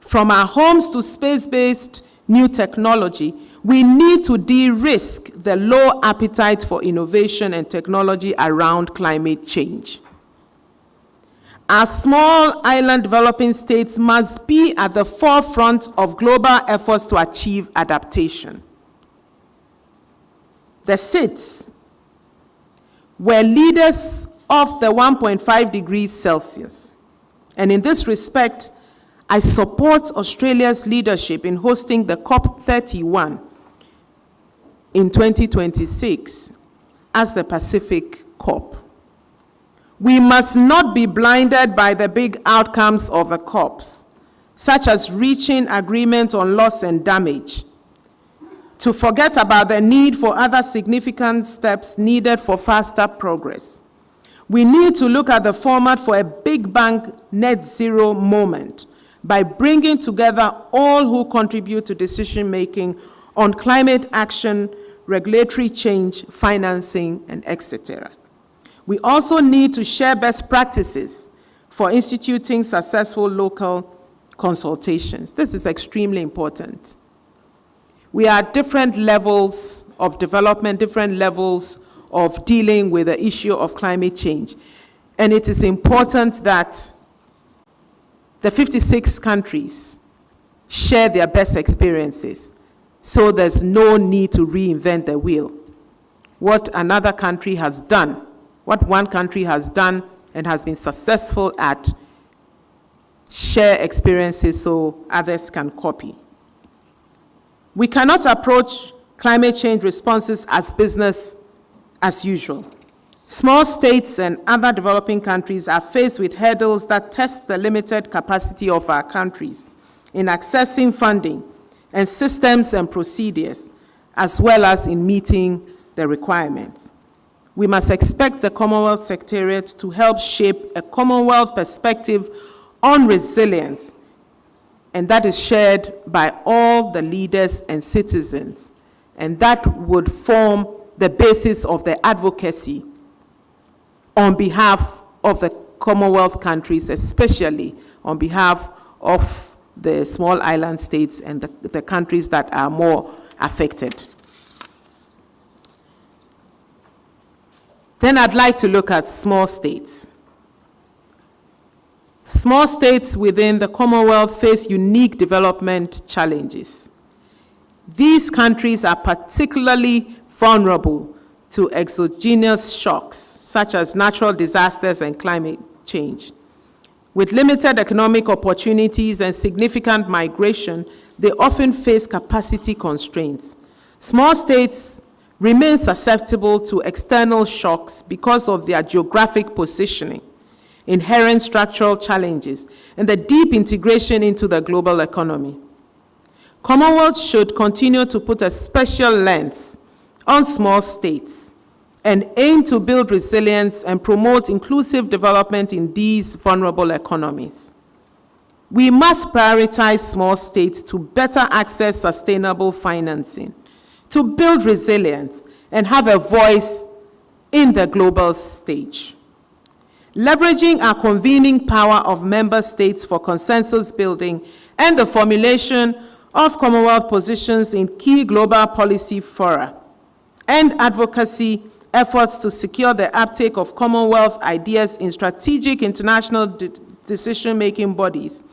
From our homes to space-based new technology, we need to de-risk the low appetite for innovation and technology around climate change. Our small island developing states must be at the forefront of global efforts to achieve adaptation. The SIDS were leaders of the 1.5 degrees Celsius. And in this respect, I support Australia's leadership in hosting the COP31 in 2026 as the Pacific COP. We must not be blinded by the big outcomes of the COPs, such as reaching agreement on loss and damage, to forget about the need for other significant steps needed for faster progress. We need to look at the format for a big bang net zero moment by bringing together all who contribute to decision-making on climate action, regulatory change, financing, and etc. We also need to share best practices for instituting successful local consultations. This is extremely important. We are at different levels of development, different levels of dealing with the issue of climate change. And it is important that the 56 countries share their best experiences, so there's no need to reinvent the wheel. What another country has done, what one country has done and has been successful at, share experiences so others can copy. We cannot approach climate change responses as business as usual. Small states and other developing countries are faced with hurdles that test the limited capacity of our countries in accessing funding and systems and procedures, as well as in meeting the requirements. We must expect the Commonwealth Secretariat to help shape a Commonwealth perspective on resilience, and that is shared by all the leaders and citizens, and that would form the basis of the advocacy on behalf of the Commonwealth countries, especially on behalf of the small island states and the countries that are more affected. Then I'd like to look at small states. Small states within the Commonwealth face unique development challenges. These countries are particularly vulnerable to exogenous shocks, such as natural disasters and climate change. With limited economic opportunities and significant migration, they often face capacity constraints. Small states remain susceptible to external shocks because of their geographic positioning, inherent structural challenges, and the deep integration into the global economy. Commonwealth should continue to put a special lens on small states and aim to build resilience and promote inclusive development in these vulnerable economies. We must prioritize small states to better access sustainable financing, to build resilience, and have a voice in the global stage. Leveraging our convening power of member states for consensus building and the formulation of Commonwealth positions in key global policy fora, and advocacy efforts to secure the uptake of Commonwealth ideas in strategic international decision-making bodies.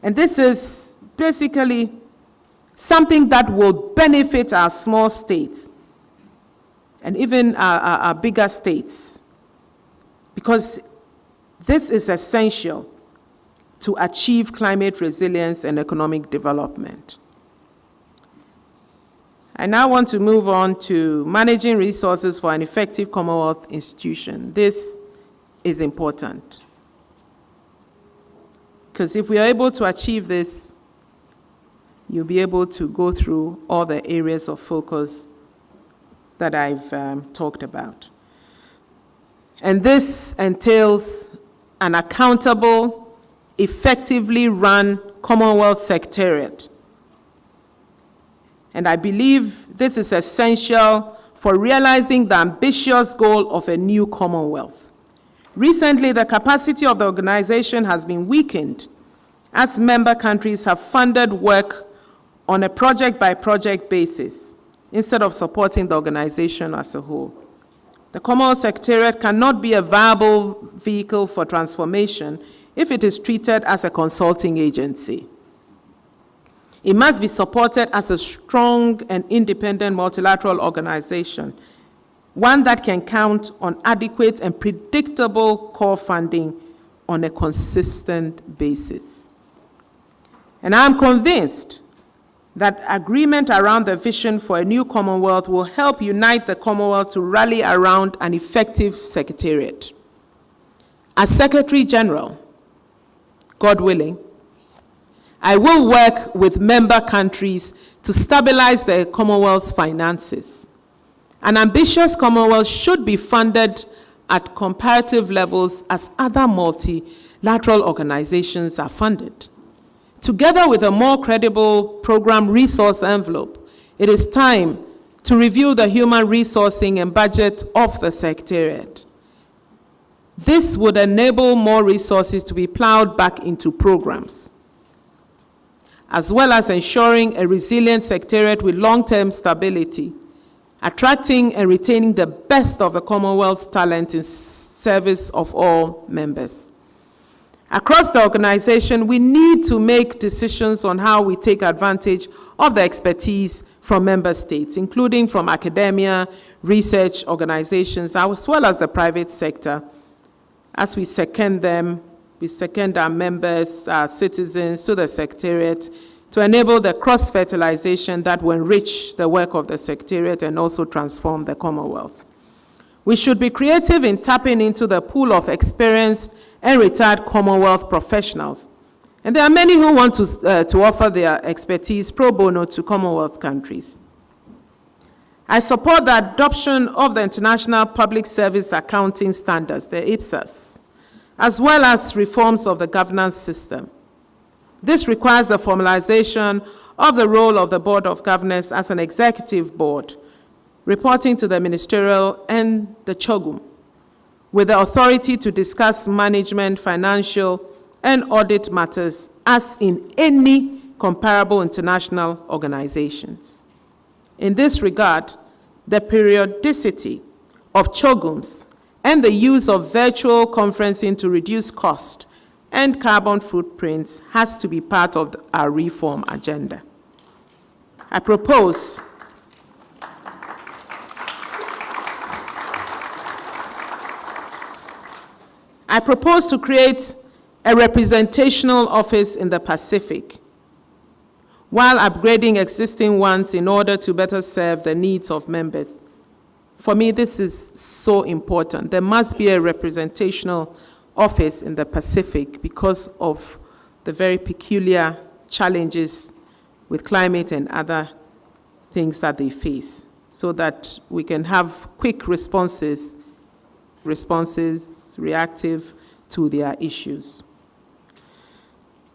And this is basically something that will benefit our small states and even our bigger states, because this is essential to achieve climate resilience and economic development. I now want to move on to managing resources for an effective Commonwealth institution. This is important, because if we are able to achieve this, you'll be able to go through all the areas of focus that I've talked about. And this entails an accountable, effectively run Commonwealth Secretariat. And I believe this is essential for realizing the ambitious goal of a new Commonwealth. Recently, the capacity of the organization has been weakened as member countries have funded work on a project-by-project basis instead of supporting the organization as a whole. The Commonwealth Secretariat cannot be a viable vehicle for transformation if it is treated as a consulting agency. It must be supported as a strong and independent multilateral organization, one that can count on adequate and predictable core funding on a consistent basis. And I'm convinced that agreement around the vision for a new Commonwealth will help unite the Commonwealth to rally around an effective Secretariat. As Secretary General, God willing, I will work with member countries to stabilize the Commonwealth's finances. An ambitious Commonwealth should be funded at comparative levels as other multilateral organizations are funded. Together with a more credible program resource envelope, it is time to review the human resourcing and budget of the Secretariat. This would enable more resources to be plowed back into programs, as well as ensuring a resilient Secretariat with long-term stability, attracting and retaining the best of the Commonwealth's talent in service of all members. Across the organization, we need to make decisions on how we take advantage of the expertise from member states, including from academia, research organizations, as well as the private sector. As we second them, we second our members, our citizens to the Secretariat to enable the cross-fertilization that will enrich the work of the Secretariat and also transform the Commonwealth. We should be creative in tapping into the pool of experienced and retired Commonwealth professionals. And there are many who want to offer their expertise pro bono to Commonwealth countries. I support the adoption of the International Public Service Accounting Standards, the IPSAS, as well as reforms of the governance system. This requires the formalization of the role of the Board of Governors as an executive board, reporting to the ministerial and the CHOGM, with the authority to discuss management, financial, and audit matters as in any comparable international organizations. In this regard, the periodicity of CHOGMs and the use of virtual conferencing to reduce cost and carbon footprints has to be part of our reform agenda. I propose to create a representational office in the Pacific, while upgrading existing ones in order to better serve the needs of members. For me, this is so important. There must be a representational office in the Pacific because of the very peculiar challenges with climate and other things that they face. so that we can have quick responses reactive to their issues.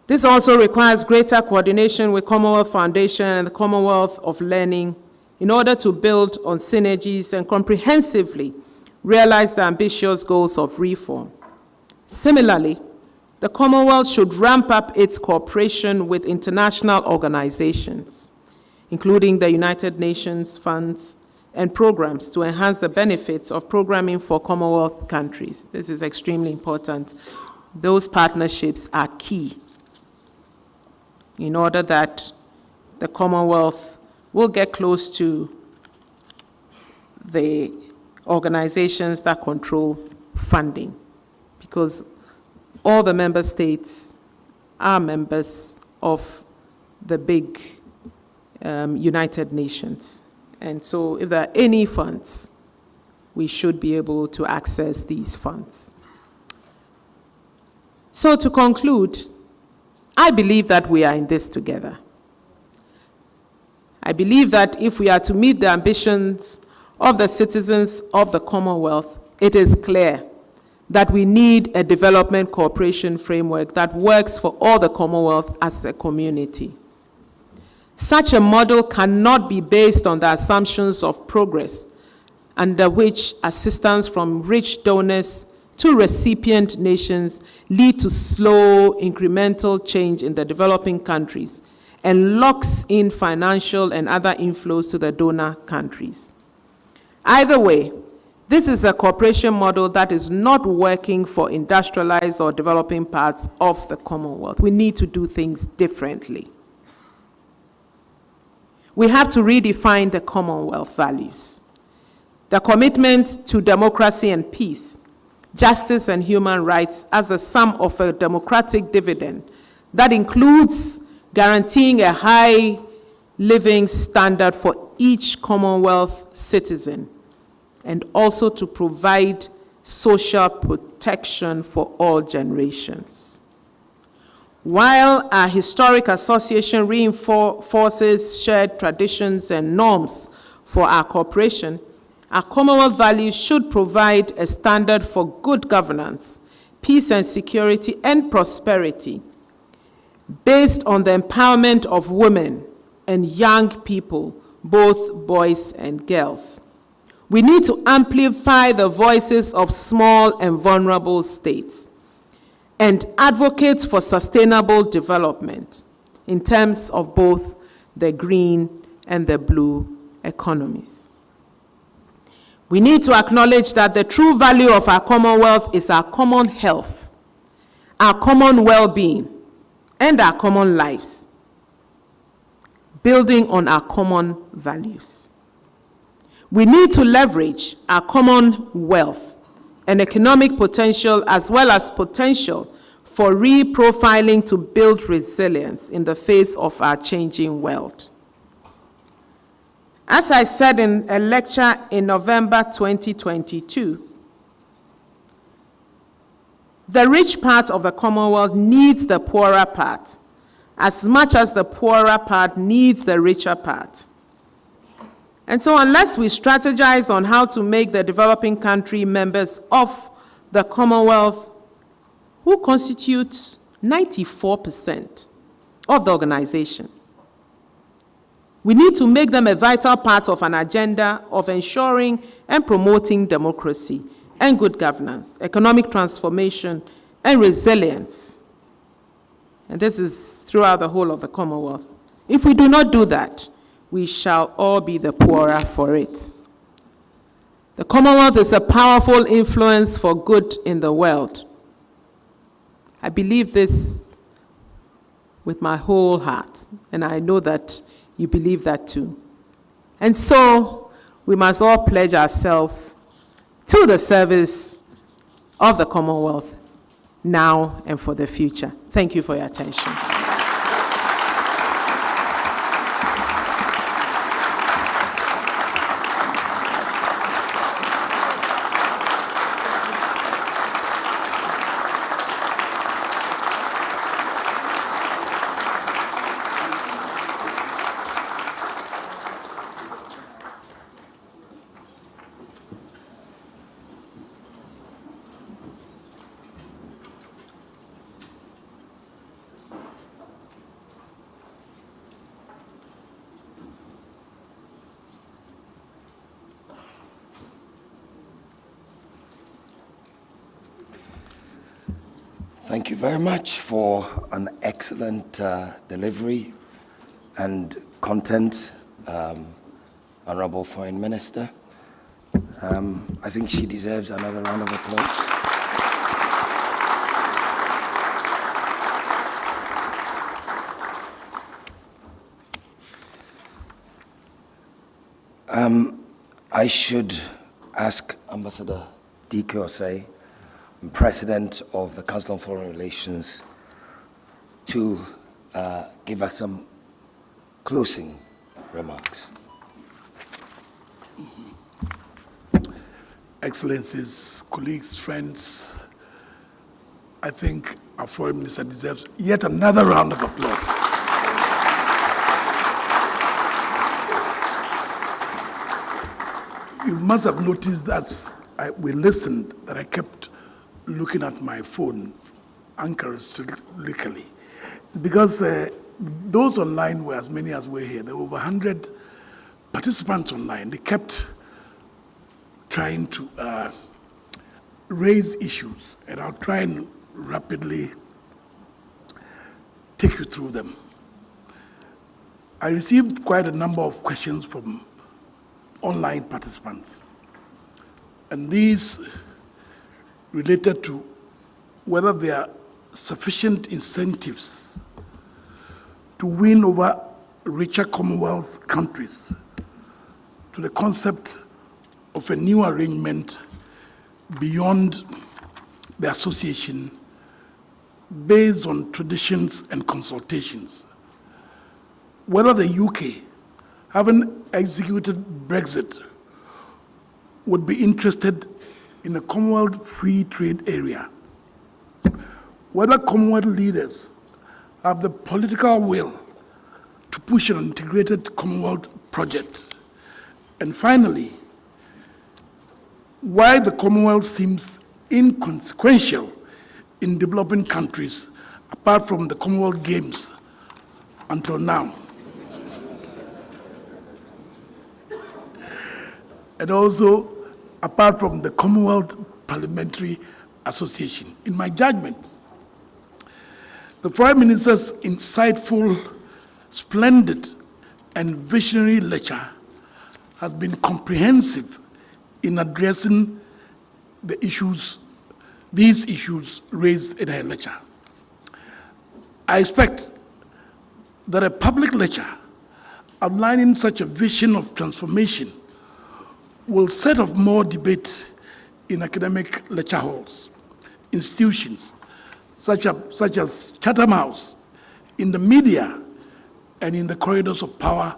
This also requires greater coordination with Commonwealth Foundation and the Commonwealth of Learning in order to build on synergies and comprehensively realize the ambitious goals of reform. Similarly, the Commonwealth should ramp up its cooperation with international organizations, including the United Nations funds and programs to enhance the benefits of programming for Commonwealth countries. This is extremely important. Those partnerships are key in order that the Commonwealth will get close to the organizations that control funding, because all the member states are members of the big United Nations. And so if there are any funds, we should be able to access these funds. So to conclude, I believe that we are in this together. I believe that if we are to meet the ambitions of the citizens of the Commonwealth, it is clear that we need a development cooperation framework that works for all the Commonwealth as a community. Such a model cannot be based on the assumptions of progress, under which assistance from rich donors to recipient nations lead to slow, incremental change in the developing countries and locks in financial and other inflows to the donor countries. Either way, this is a cooperation model that is not working for industrialized or developing parts of the Commonwealth. We need to do things differently. We have to redefine the Commonwealth values. The commitment to democracy and peace, justice and human rights as the sum of a democratic dividend that includes guaranteeing a high living standard for each Commonwealth citizen, and also to provide social protection for all generations. While our historic association reinforces shared traditions and norms for our cooperation, our Commonwealth values should provide a standard for good governance, peace and security, and prosperity based on the empowerment of women and young people, both boys and girls. We need to amplify the voices of small and vulnerable states and advocate for sustainable development in terms of both the green and the blue economies. We need to acknowledge that the true value of our Commonwealth is our common health, our common well-being, and our common lives, building on our common values. We need to leverage our common wealth and economic potential, as well as potential for reprofiling to build resilience in the face of our changing world. As I said in a lecture in November 2022, the rich part of the Commonwealth needs the poorer part, as much as the poorer part needs the richer part. And so unless we strategize on how to make the developing country members of the Commonwealth, who constitute 94% of the organization, we need to make them a vital part of an agenda of ensuring and promoting democracy and good governance, economic transformation, and resilience. And this is throughout the whole of the Commonwealth. If we do not do that, we shall all be the poorer for it. The Commonwealth is a powerful influence for good in the world. I believe this with my whole heart, and I know that you believe that too. And so we must all pledge ourselves to the service of the Commonwealth now and for the future. Thank you for your attention. Thank you very much for an excellent delivery and content, Honorable Foreign Minister. I think she deserves another round of applause. I should ask Ambassador D.K. Osei, President of the Council on Foreign Relations, to give us some closing remarks. Excellencies, colleagues, friends, I think our Foreign Minister deserves yet another round of applause. You must have noticed that we listened, that I kept looking at my phone anchoristically, because those online were as many as were here. There were over 100 participants online. They kept trying to raise issues, and I'll try and rapidly take you through them. I received quite a number of questions from online participants, and these related to whether there are sufficient incentives to win over richer Commonwealth countries to the concept of a new arrangement beyond the association based on traditions and consultations. Whether the UK, having executed Brexit, would be interested in a Commonwealth free trade area. Whether Commonwealth leaders have the political will to push an integrated Commonwealth project. And finally, why the Commonwealth seems inconsequential in developing countries apart from the Commonwealth Games until now. And also, apart from the Commonwealth Parliamentary Association. In my judgment, the Prime Minister's insightful, splendid, and visionary lecture has been comprehensive in addressing these issues raised in her lecture. I expect that a public lecture outlining such a vision of transformation will set off more debate in academic lecture halls, institutions such as Chatham House, in the media, and in the corridors of power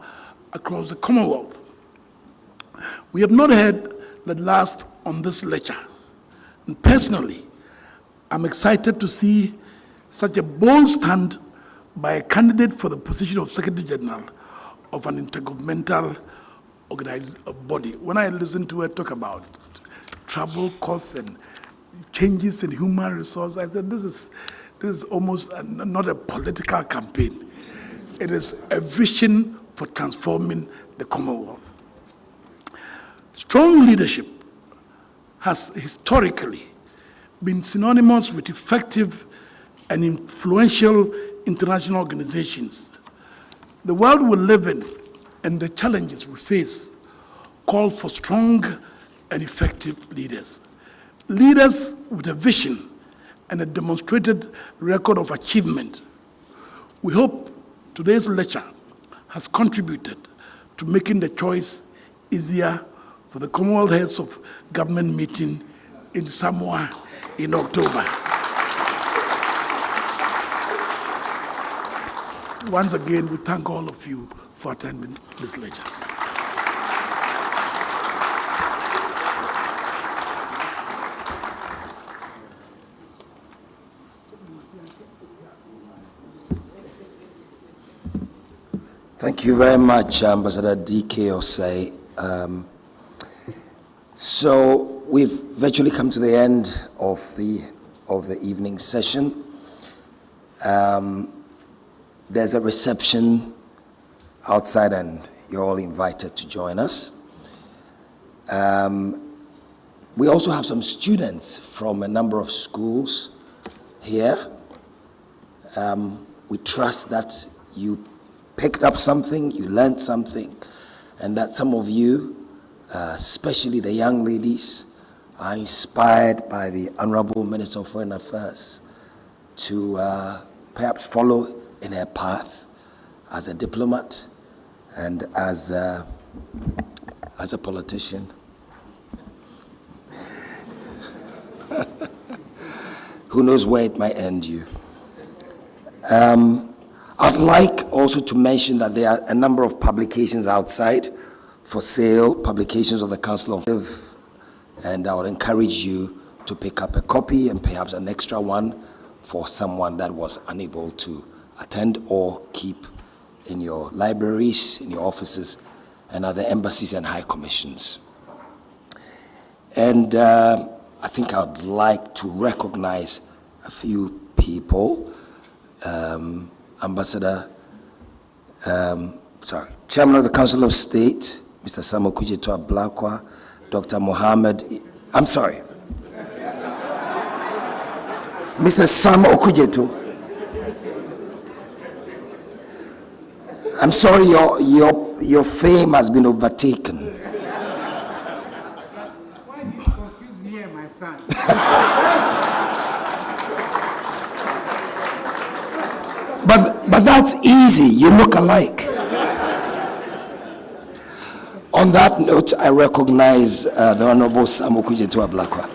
across the Commonwealth. We have not heard the last on this lecture. And personally, I'm excited to see such a bold stand by a candidate for the position of Secretary General of an intergovernmental body. When I listen to her talk about travel costs and changes in human resources, I said, this is almost not a political campaign. It is a vision for transforming the Commonwealth. Strong leadership has historically been synonymous with effective and influential international organizations. The world we live in and the challenges we face call for strong and effective leaders. Leaders with a vision and a demonstrated record of achievement. We hope today's lecture has contributed to making the choice easier for the Commonwealth Heads of Government meeting in Samoa in October. Once again, we thank all of you for attending this lecture. Thank you very much, Ambassador D.K. Osei. So we've virtually come to the end of the evening session. There's a reception outside, and you're all invited to join us. We also have some students from a number of schools here. We trust that you picked up something, you learned something, and that some of you, especially the young ladies, are inspired by the Honorable Minister of Foreign Affairs to perhaps follow in her path as a diplomat and as a politician. Who knows where it might end you. I'd like also to mention that there are a number of publications outside for sale, publications of the Council of, and I would encourage you to pick up a copy and perhaps an extra one for someone that was unable to attend or keep in your libraries, in your offices, and other embassies and high commissions. And I think I'd like to recognize a few people. Chairman of the Council of State, Mr. Sam Okudzeto Ablakwa, Dr. Mohammed, Mr. Sam Okudzeto. I'm sorry, your fame has been overtaken. Why did you confuse me and my son? But that's easy. You look alike. On that note, I recognize the Honorable Sam Okudzeto Ablakwa,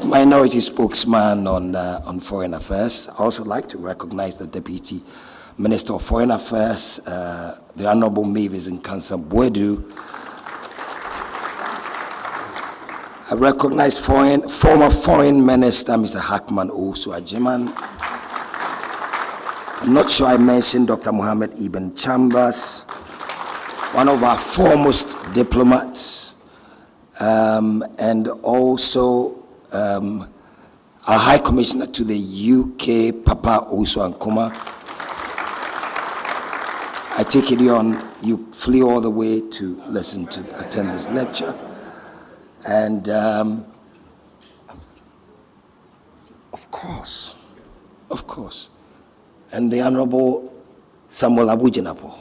minority spokesman on foreign affairs. I also like to recognize the Deputy Minister of Foreign Affairs, the Honorable Mavis Nkansa Bwedu. I recognize former Foreign Minister, Mr. Hackman Osu-Ajiman. I'm not sure I mentioned Dr. Mohammed Ibn Chambers, one of our foremost diplomats, and also our High Commissioner to the UK, Papa Osu-Ankuma. I take it you flew all the way to attend this lecture. And of course, and the Honorable Samuel Abujinapo,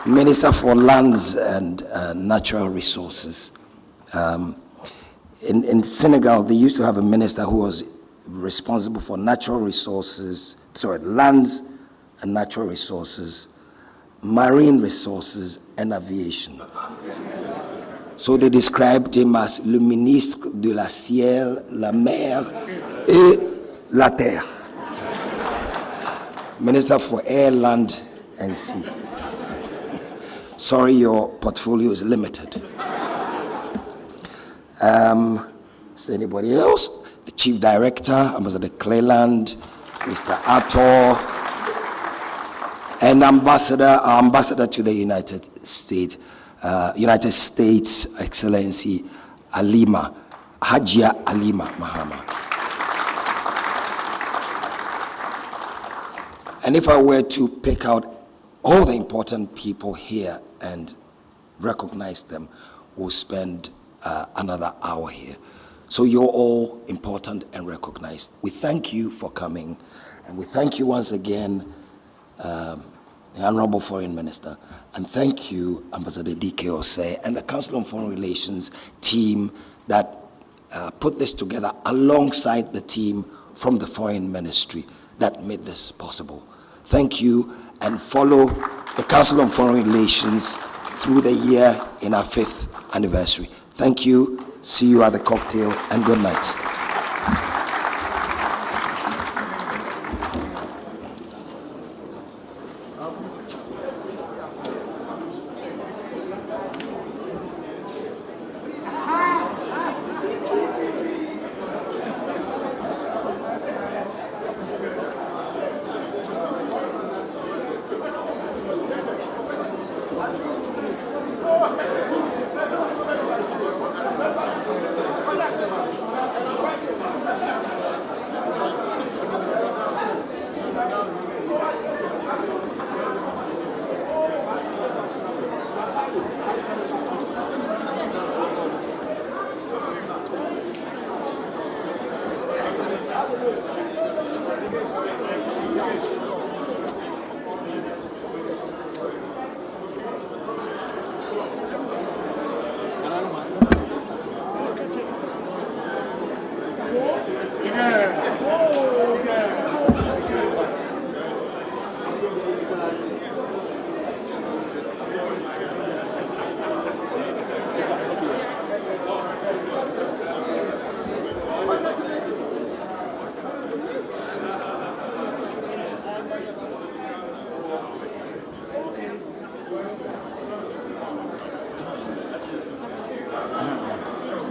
Minister for Lands and Natural Resources. In Senegal, they used to have a minister who was responsible for lands and natural resources, marine resources, and aviation. So they described him as le ministre de la ciel, la mer et la terre. Minister for air, land, and sea. Sorry, your portfolio is limited. Is there anybody else? The Chief Director, Ambassador Cleland, Mr. Ator, and our ambassador to the United States, Excellency Hajia Alima Mahama. And if I were to pick out all the important people here and recognize them, we'll spend another hour here. So you're all important and recognized. We thank you for coming, and we thank you once again, the Honorable Foreign Minister, and thank you, Ambassador D.K. Osei, and the Council on Foreign Relations team that put this together alongside the team from the Foreign Ministry that made this possible. Thank you, and follow the Council on Foreign Relations through the year in our 5th anniversary. Thank you, see you at the cocktail, and good night.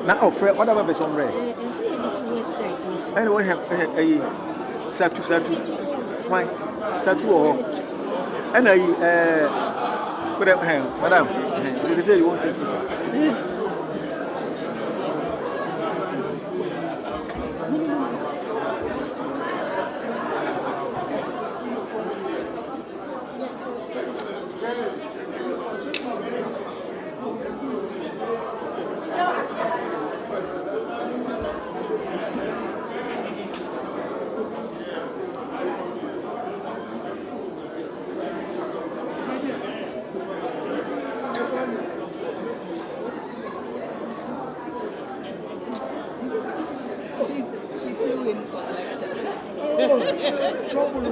Now, oh, Fred, whatever is on red. And see the two websites. Anyone have a Satu. Why? Satu or and whatever, madam. You say you want to take picture. She flew in for election. Trouble.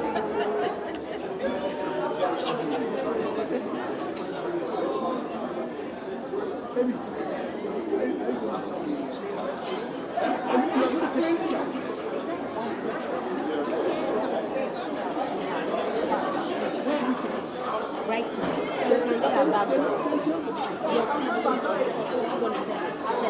Right. So we can get our bag.